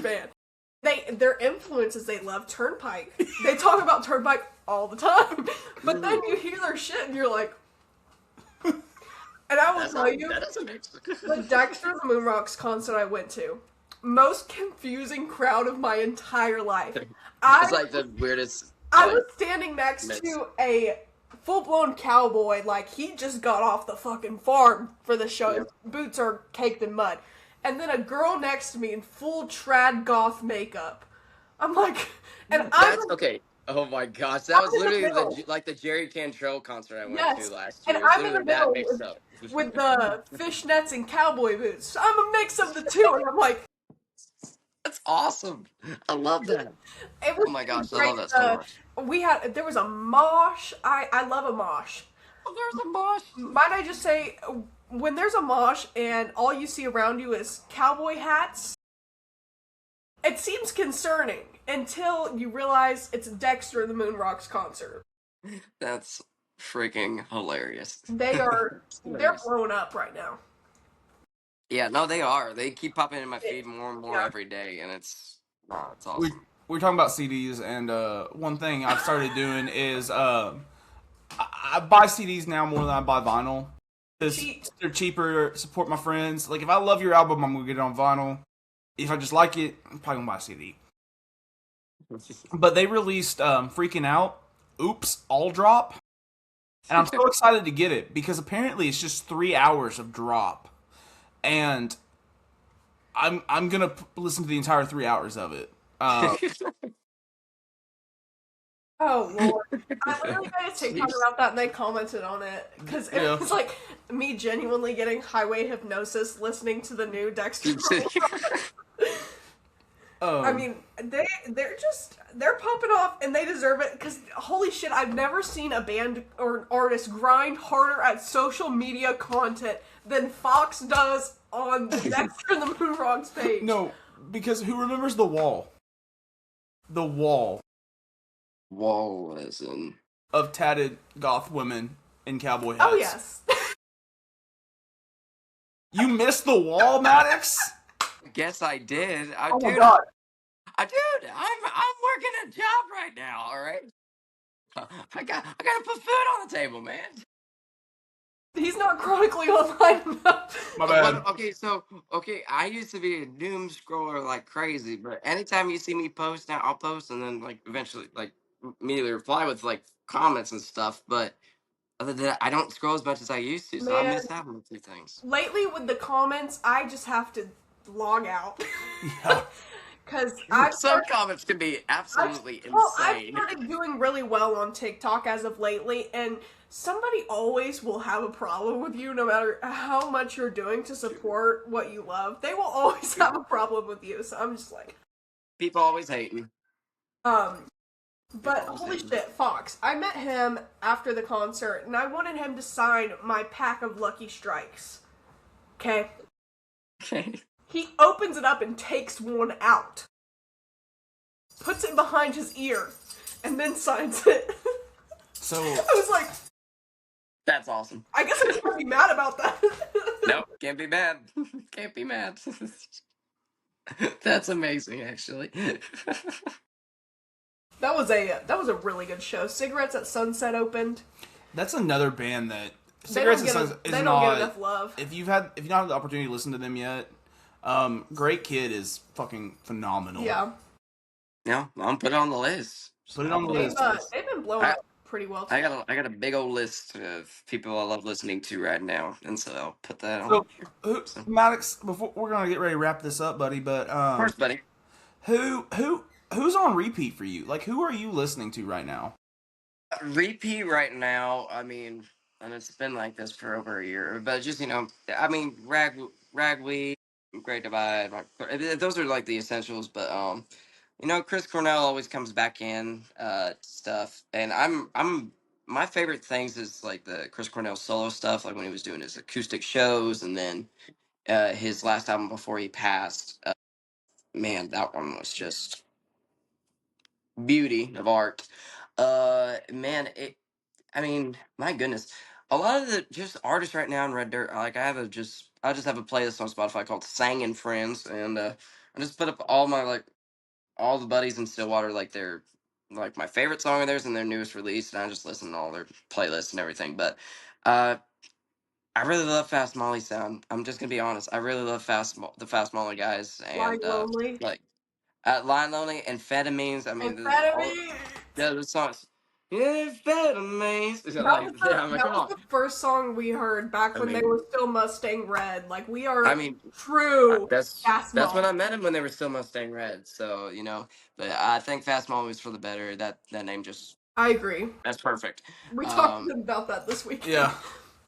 S2: band. Their influences, they love Turnpike. They talk about Turnpike all the time. But then you hear their shit and you're like, and I will tell you,
S3: That doesn't make sense.
S2: the Dexter and the Moonrocks concert I went to, most confusing crowd of my entire life.
S3: It's like the weirdest.
S2: I
S3: like,
S2: was standing next
S3: mix.
S2: to a full-blown cowboy, like he just got off the fucking farm for the show. His boots are caked in mud. And then a girl next to me in full trad goth makeup. I'm like, and I'm
S3: That's okay. Oh my gosh, that
S2: I'm
S3: was
S2: in the
S3: literally
S2: middle.
S3: like the Jerry Cantrell concert I went
S2: Yes,
S3: to last year.
S2: and
S3: It was
S2: I'm in the
S3: literally that
S2: middle
S3: mixed up.
S2: with the fishnets and cowboy boots. I'm a mix of the two, and I'm like,
S3: That's awesome. I love that.
S2: it was
S3: Oh my gosh, I
S2: great.
S3: love that so much.
S2: There was a mosh. I love a mosh.
S3: Oh, there's a mosh.
S2: Might I just say, when there's a mosh and all you see around you is cowboy hats, it seems concerning until you realize it's Dexter and the Moonrocks concert.
S3: That's freaking hilarious.
S2: They're
S3: Hilarious.
S2: blown up right now.
S3: Yeah, no, they are. They keep popping in my feed more and more
S2: Yeah.
S3: every day, and it's
S1: we
S3: awesome.
S1: we're talking about CDs, and one thing I've started doing is I buy CDs now more than I buy vinyl. Because they're cheaper, support my friends. Like, if I love your album, I'm going to get it on vinyl. If I just like it, I'm probably going to buy a CD. But they released Freaking Out, Oops, All Drop. And I'm so excited to get it, because apparently it's just 3 hours of drop. And I'm going to listen to the entire 3 hours of it.
S2: Oh lord! I literally made a TikTok about that, and they commented on it because it was like me genuinely getting highway hypnosis listening to the new Dexter. I mean, they're popping off, and they deserve it because holy shit, I've never seen a band or an artist grind harder at social media content than Fox does on the Dexter and the Moonrocks page.
S1: No, because who remembers The Wall? The Wall.
S3: Whoa, as in
S1: Of tatted goth women in cowboy hats.
S2: Oh yes.
S1: You missed The Wall, Maddox?
S3: guess I did.
S1: Oh my god.
S3: Dude, I'm working a job right now. All right, I gotta put food on the table, man.
S2: He's not chronically online enough.
S1: My bad.
S3: Okay, I used to be a doom scroller like crazy, but anytime you see me post now, I'll post and then like eventually like immediately reply with like comments and stuff. But other than that, I don't scroll as much as I used to, so I
S2: Man.
S3: miss out on a few things.
S2: Lately with the comments, I just have to log out.
S1: Yeah.
S2: because I've
S3: Some
S2: started,
S3: comments can be absolutely
S2: I've
S3: insane.
S2: started doing really well on TikTok as of lately, and somebody always will have a problem with you, no matter how much you're doing to support what you love. They will always have a problem with you. So I'm just like,
S3: People always hating.
S2: um. But
S3: People always
S2: holy
S3: hating.
S2: shit, Fox! I met him after the concert, and I wanted him to sign my pack of Lucky Strikes. Okay.
S3: Okay.
S2: He opens it up and takes one out, puts it behind his ear, and then signs it.
S1: So
S2: I was like,
S3: That's awesome.
S2: I guess I can't be mad about that.
S3: Nope, can't be mad. Can't be mad. That's amazing, actually.
S2: That was a really good show. Cigarettes at Sunset opened.
S1: that's another band that
S2: They don't
S1: Cigarettes and
S2: get,
S1: Sons
S2: a,
S1: is
S2: they don't
S1: not.
S2: get enough love.
S1: If you've not had the opportunity to listen to them yet, Great Kid is fucking phenomenal.
S2: Yeah,
S3: No, I'm put it on the list.
S1: Put it on the list.
S2: they've been blowing up pretty well.
S3: I got a big old list of people I love listening to right now, and so I'll put that on
S1: So,
S3: here.
S1: who,
S3: So, of
S1: Maddox, before we're gonna get ready to wrap this up, buddy, but
S3: course, buddy.
S1: who's on repeat for you? Like, who are you listening to right now?
S3: Repeat right now. I mean, and it's been like this for over a year, but just I mean, Ragweed, Great Divide, those are like the essentials. But Chris Cornell always comes back in stuff, and I'm my favorite things is like the Chris Cornell solo stuff, like when he was doing his acoustic shows, and then his last album before he passed. Man, that one was just beauty of art. Man, I mean, my goodness, a lot of the just artists right now in Red Dirt, like I just have a playlist on Spotify called "Sang and Friends," and I just put up all my like all the buddies in Stillwater, like their like my favorite song of theirs and their newest release, and I just listen to all their playlists and everything. But uh, I really love Fast Molly sound. I'm just gonna be honest, I really love the Fast Molly guys,
S2: Flying
S3: and
S2: Lonely.
S3: like Lion Lonely, Amphetamines. I mean, all
S2: Amphetamine.
S3: the songs. Amphetamines. Yeah, I'm like,
S2: That
S3: come
S2: was
S3: on.
S2: the first song we heard back
S3: I
S2: when they
S3: mean,
S2: were still Mustang Red. Like we
S3: I
S2: are
S3: mean,
S2: true Fast
S3: that's when
S2: Mom.
S3: I met him when they were still Mustang Red. So but I think Fast Mom was for the better. That name just
S2: I agree.
S3: that's perfect.
S2: We talked
S3: Um,
S2: about that this weekend.
S1: Yeah.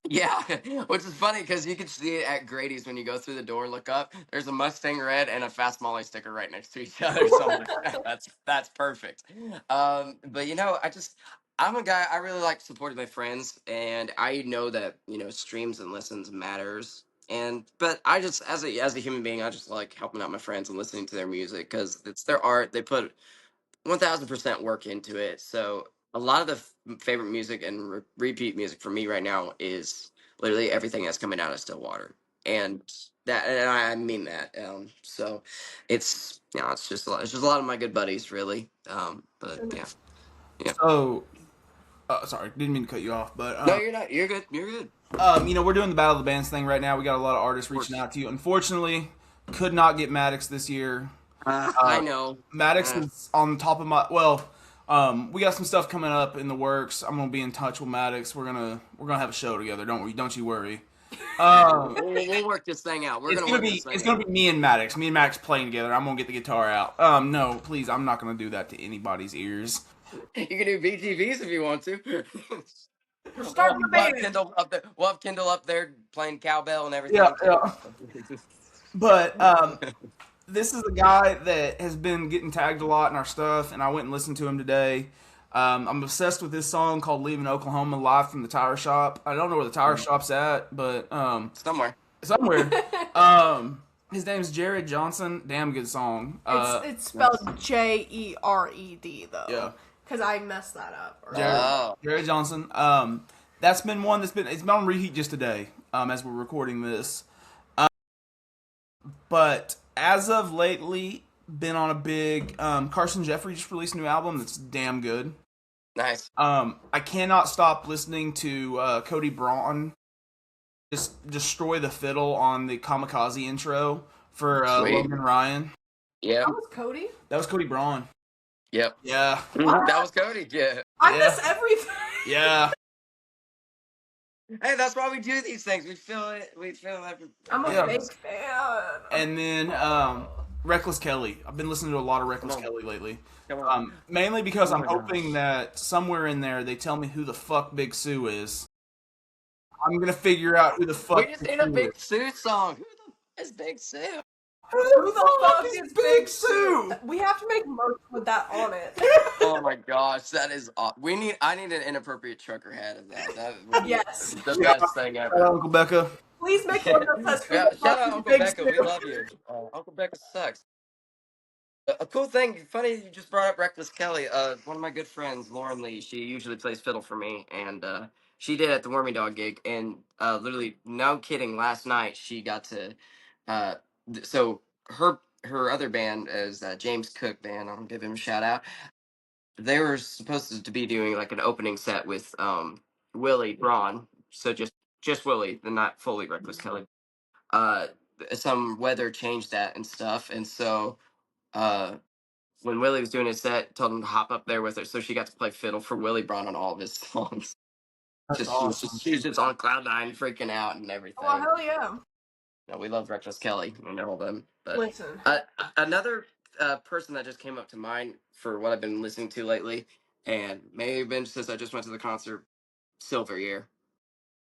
S3: Yeah, which is funny because you can see it at Grady's when you go through the door, look up. There's a Mustang Red and a Fast Molly sticker right next to each other. So I'm like, that's perfect. But I'm a guy. I really like supporting my friends, and I know that streams and listens matters. But I just as a human being, I just like helping out my friends and listening to their music because it's their art. They put 1000% work into it. So a lot of the favorite music and repeat music for me right now is literally everything that's coming out of Stillwater, and I mean that. So it's just it's just a lot of my good buddies, really. But yeah, yeah.
S1: So, sorry, didn't mean to cut you off, but
S3: No, you're not. You're good. You're good.
S1: we're doing the Battle of the Bands thing right now. We got a lot of artists reaching out to you. Unfortunately, could not get Maddox this year.
S3: I know.
S1: Maddox is on top of my we got some stuff coming up in the works. I'm gonna be in touch with Maddox. We're gonna have a show together. Don't you worry.
S3: We'll work this thing out. We're gonna work this thing
S1: It's
S3: out.
S1: gonna be me and Maddox. Me and Maddox playing together. I'm gonna get the guitar out. No, please, I'm not gonna do that to anybody's ears.
S3: You can do VTVs if you want to.
S2: Start the band.
S3: Kendall up there. We'll have Kendall up there playing cowbell and everything.
S1: Yeah, yeah. But this is a guy that has been getting tagged a lot in our stuff, and I went and listened to him today. I'm obsessed with this song called "Leaving Oklahoma" live from the tire shop. I don't know where the tire shop's at, but
S3: Somewhere.
S1: his name's Jared Johnson. Damn good song.
S2: It's spelled Jered though.
S1: Yeah.
S2: Because I messed that up.
S1: Jared Johnson. That's been one it's been on reheat just today. As we're recording this. But as of lately, been on a big Carson Jeffrey just released a new album that's damn good.
S3: Nice.
S1: I cannot stop listening to Cody Braun just destroy the fiddle on the Kamikaze intro for Logan Ryan.
S3: Yeah.
S2: That was Cody?
S1: That was Cody Braun.
S3: Yep.
S1: Yeah.
S3: That was Cody. Yeah.
S2: I miss everything.
S1: Yeah.
S3: Hey, that's why we do these things. We feel it. We feel every.
S2: I'm a
S1: Yeah.
S2: big fan.
S1: And then Reckless Kelly. I've been listening to a lot of
S3: Come
S1: Reckless
S3: on,
S1: Kelly lately.
S3: come on.
S1: Mainly because
S3: Oh
S1: I'm
S3: my
S1: hoping
S3: gosh.
S1: that somewhere in there they tell me who the fuck Big Sue is. I'm gonna figure out who the
S3: We
S1: fuck
S3: just
S1: Big
S3: need a
S1: Sue is.
S3: Big Sue song. Who the f is Big Sue?
S1: Who the
S2: Who the
S1: fuck
S2: fuck
S1: is
S2: is
S1: Big
S2: Big Sue?
S1: Sue?
S2: We have to make merch with that on it.
S3: Oh my gosh, that is. We need. I need an inappropriate trucker hat of that. That would be
S2: Yes.
S3: the
S1: Shout
S3: best thing
S1: out
S3: ever.
S1: Uncle Becca.
S2: Please make one
S3: Yeah.
S2: that says, "Who
S3: Yeah,
S2: the
S3: shout
S2: fuck
S3: out
S2: is
S3: Uncle
S2: Big
S3: Becca. We
S2: Sue?"
S3: love you. Uncle Becca sucks. A cool thing, funny you just brought up Reckless Kelly. One of my good friends, Lauren Lee, she usually plays fiddle for me, and she did at the Wormy Dog gig. And literally, no kidding, last night she got to. So her other band is James Cook band. I'll give him a shout out. They were supposed to be doing like an opening set with Willie Braun. So just Willie, the not fully Reckless Kelly. Uh, some weather changed that and stuff, and so. When Willie was doing his set, told him to hop up there with her, so she got to play fiddle for Willie Brown on all of his songs.
S1: That's
S3: Just
S1: awesome.
S3: she was just on cloud nine, freaking out and
S2: Well,
S3: everything.
S2: hell yeah.
S3: No, we love Reckless Kelly and all them. But
S2: Listen,
S3: another person that just came up to mind for what I've been listening to lately, and may have been since I just went to the concert, Silver Year,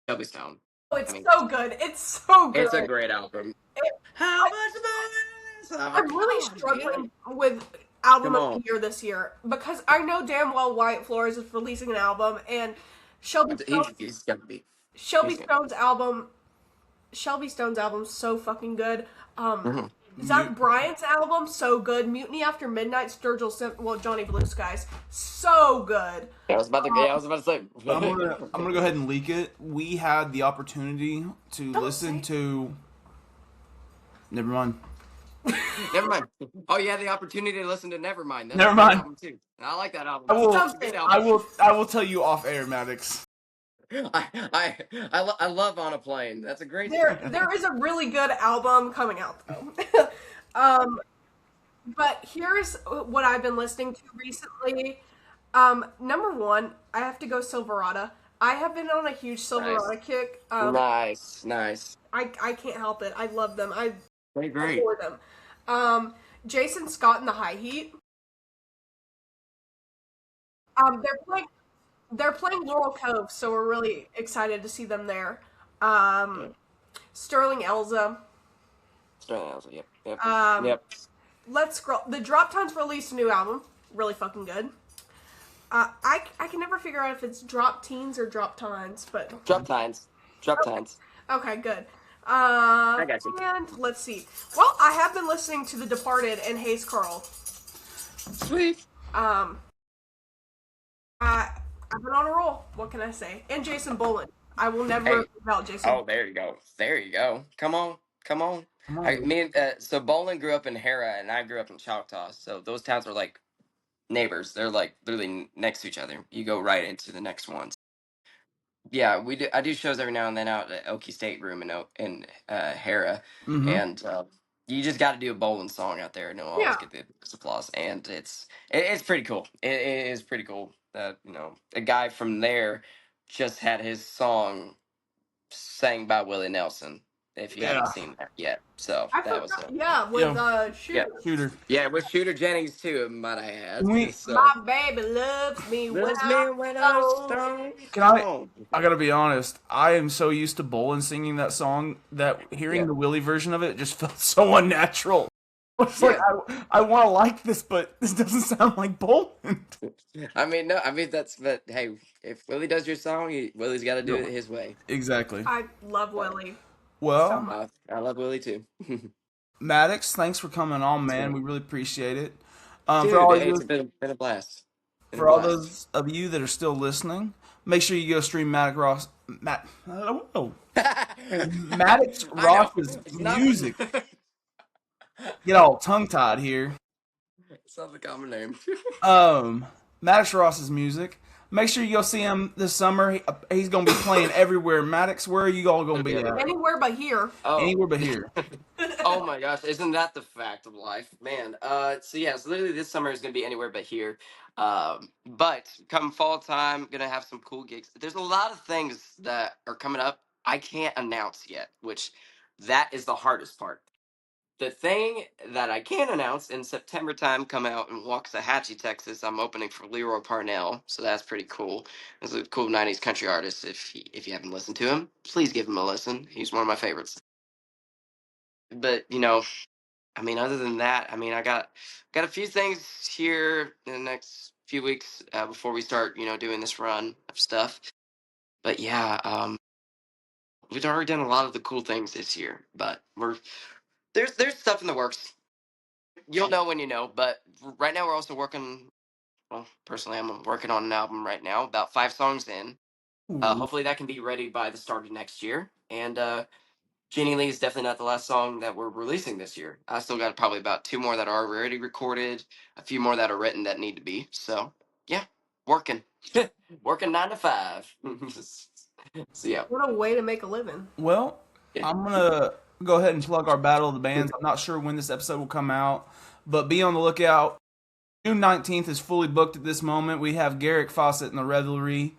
S3: Shelby Stone.
S2: oh,
S3: I
S2: it's
S3: mean,
S2: so good. It's so good.
S3: it's a great album.
S2: It,
S3: How
S2: I,
S3: much money? Is
S2: I'm really
S3: come on, dude.
S2: struggling with album
S3: Come
S2: of
S3: on.
S2: the year this year because I know damn well Wyatt Flores is releasing an album, and Shelby Stone,
S3: He's gonna be.
S2: Shelby
S3: He's gonna.
S2: Stone's album, Shelby Stone's album's so fucking good.
S3: Mhm.
S2: Zach Bryan's album so good. Mutiny After Midnight, well, Johnny Blue Skies, so good.
S3: I was about to. Yeah, I was about to say.
S1: I'm gonna go ahead and leak it. We had the opportunity to
S2: Don't
S1: listen
S2: say-
S1: to. Never mind.
S3: Never mind. Oh, you had the opportunity to listen to Nevermind. That's a
S1: Never
S3: great
S1: mind.
S3: album too. I like that album.
S1: I will.
S3: That's a good
S2: Something.
S3: album.
S1: I will tell you off air, Maddox.
S3: I love On a Plane. That's a great
S2: There is a really good album coming out though. um, but here's what I've been listening to recently. Number one, I have to go Silverado. I have been on a huge
S3: nice,
S2: Silverado kick.
S3: nice.
S2: I can't help it. I love them. I
S3: Great.
S2: adore them. Jason Scott and the High Heat. They're playing Laurel Cove, so we're really excited to see them there.
S3: Yeah.
S2: Sterling Elza.
S3: Yep.
S2: Um,
S3: Yep.
S2: let's scroll. The Drop Tines released a new album. Really fucking good. I can never figure out if it's Drop Teens or Drop Tines, but
S3: Drop Tines.
S2: okay, good.
S3: I got you.
S2: And let's see. Well, I have been listening to The Departed and Hayes Carl.
S3: Sweet.
S2: I've been on a roll. What can I say? And Jason Boland. I will never
S3: Hey.
S2: about Jason.
S3: Oh, there you go. Come on.
S1: Come on.
S3: So Bolin grew up in Hera, and I grew up in Choctaw. So those towns are like neighbors. They're like literally next to each other. You go right into the next ones. Yeah, we do. I do shows every now and then out at Okie State Room in Hera,
S1: Mm-hmm.
S3: and you just got to do a bowling song out there, and it'll always
S2: Yeah.
S3: get the biggest applause. And it's pretty cool. It is pretty cool that a guy from there just had his song sang by Willie Nelson. If you haven't
S1: Yeah.
S3: seen that yet, so
S2: I
S3: that was
S2: forgot. Yeah, with
S3: yeah,
S2: Shooter.
S1: Shooter.
S3: yeah, with Shooter Jennings too, might I add.
S1: We-
S3: So
S2: My baby loves me when I'm stoned.
S1: Can I gotta be honest. I am so used to Bolin singing that song that hearing
S3: Yeah.
S1: the Willie version of it just felt so unnatural. It's like
S3: Yeah.
S1: I want to like this, but this doesn't sound like Bolin.
S3: I mean, no, I mean but hey, if Willie does your song, Willie's got to do it his way.
S1: Exactly.
S2: I love Willie.
S1: Well,
S3: I love Willie too.
S1: Maddox, thanks for coming on, man. We really appreciate it.
S3: Dude,
S1: For all
S3: it's
S1: you,
S3: been a blast.
S1: for all those of you that are still listening, make sure you go stream Maddox Ross. Maddox Ross's
S3: It's not-
S1: music. Get all tongue tied here.
S3: It's not the common name.
S1: Maddox Ross's music. Make sure you go see him this summer. He's gonna be playing everywhere. Maddox, where are you all gonna be at?
S2: Anywhere but here.
S3: Oh.
S1: Anywhere but here.
S3: Oh my gosh, isn't that the fact of life, man? So literally this summer is gonna be anywhere but here. But come fall time, gonna have some cool gigs. There's a lot of things that are coming up I can't announce yet, which that is the hardest part. The thing that I can announce in September time, come out in Waxahachie, Texas. I'm opening for Leroy Parnell, so that's pretty cool. He's a cool '90s country artist. If you haven't listened to him, please give him a listen. He's one of my favorites. But I mean, other than that, I mean, I got a few things here in the next few weeks before we start, doing this run of stuff. But yeah, we've already done a lot of the cool things this year, but there's stuff in the works. You'll know when you know. But right now, we're also working. Well, personally, I'm working on an album right now, about 5 songs in.
S1: Ooh.
S3: Hopefully, that can be ready by the start of next year. And Jeannie Lee is definitely not the last song that we're releasing this year. I still got probably about 2 more that are already recorded, a few more that are written that need to be. So yeah, working, working 9 to 5. So yeah,
S2: What a way to make a living.
S1: Well,
S3: yeah.
S1: I'm gonna go ahead and plug our Battle of the Bands. I'm not sure when this episode will come out, but be on the lookout. June 19th is fully booked at this moment. We have Garrick Fawcett in the Revelry,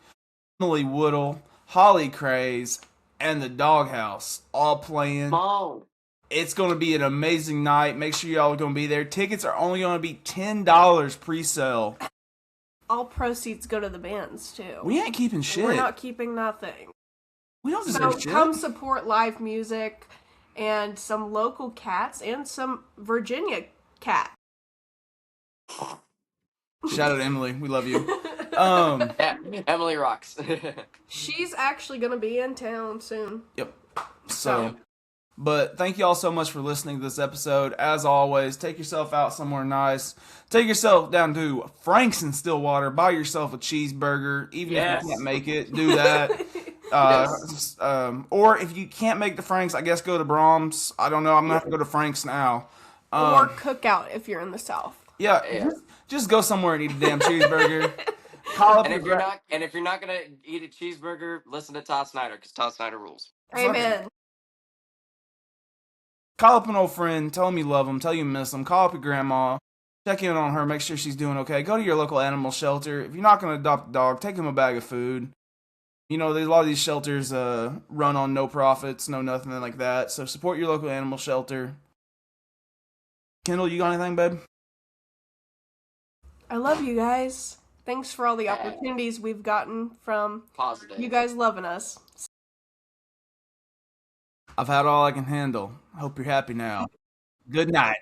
S1: Emily Woodle, Holly Craze, and the Doghouse all playing.
S3: Mom.
S1: It's going to be an amazing night. Make sure y'all are going to be there. Tickets are only going to be $10 pre-sale.
S2: All proceeds go to the bands too.
S1: We ain't keeping shit.
S2: We're not keeping nothing.
S1: We don't
S2: So
S1: deserve shit.
S2: come support live music and some local cats and some Virginia cat.
S1: Shout out to Emily. We love you.
S3: Yeah, Emily rocks.
S2: She's actually gonna be in town soon.
S1: Yep. So, but thank you all so much for listening to this episode. As always, take yourself out somewhere nice. Take yourself down to Frank's in Stillwater. Buy yourself a cheeseburger. Even if you can't make it, do that.
S3: Yes.
S1: Or if you can't make the Frank's, I guess go to Brahms. I don't know. I'm going to have to go to Frank's now.
S2: Or Cookout if you're in the South.
S1: Yeah. Just go somewhere and eat a damn cheeseburger. Call up
S3: And
S1: your
S3: if you're not gonna eat a cheeseburger, listen to Todd Snyder because Todd Snyder rules.
S2: Amen.
S1: Call up an old friend, tell him you love him, tell you miss him, call up your grandma, check in on her, make sure she's doing okay. Go to your local animal shelter. If you're not going to adopt a dog, take him a bag of food. A lot of these shelters run on no profits, no nothing like that. So support your local animal shelter. Kendall, you got anything, babe?
S2: I love you guys. Thanks for all the opportunities we've gotten from
S3: Positive.
S2: you guys loving us.
S1: I've had all I can handle. Hope you're happy now. Good night.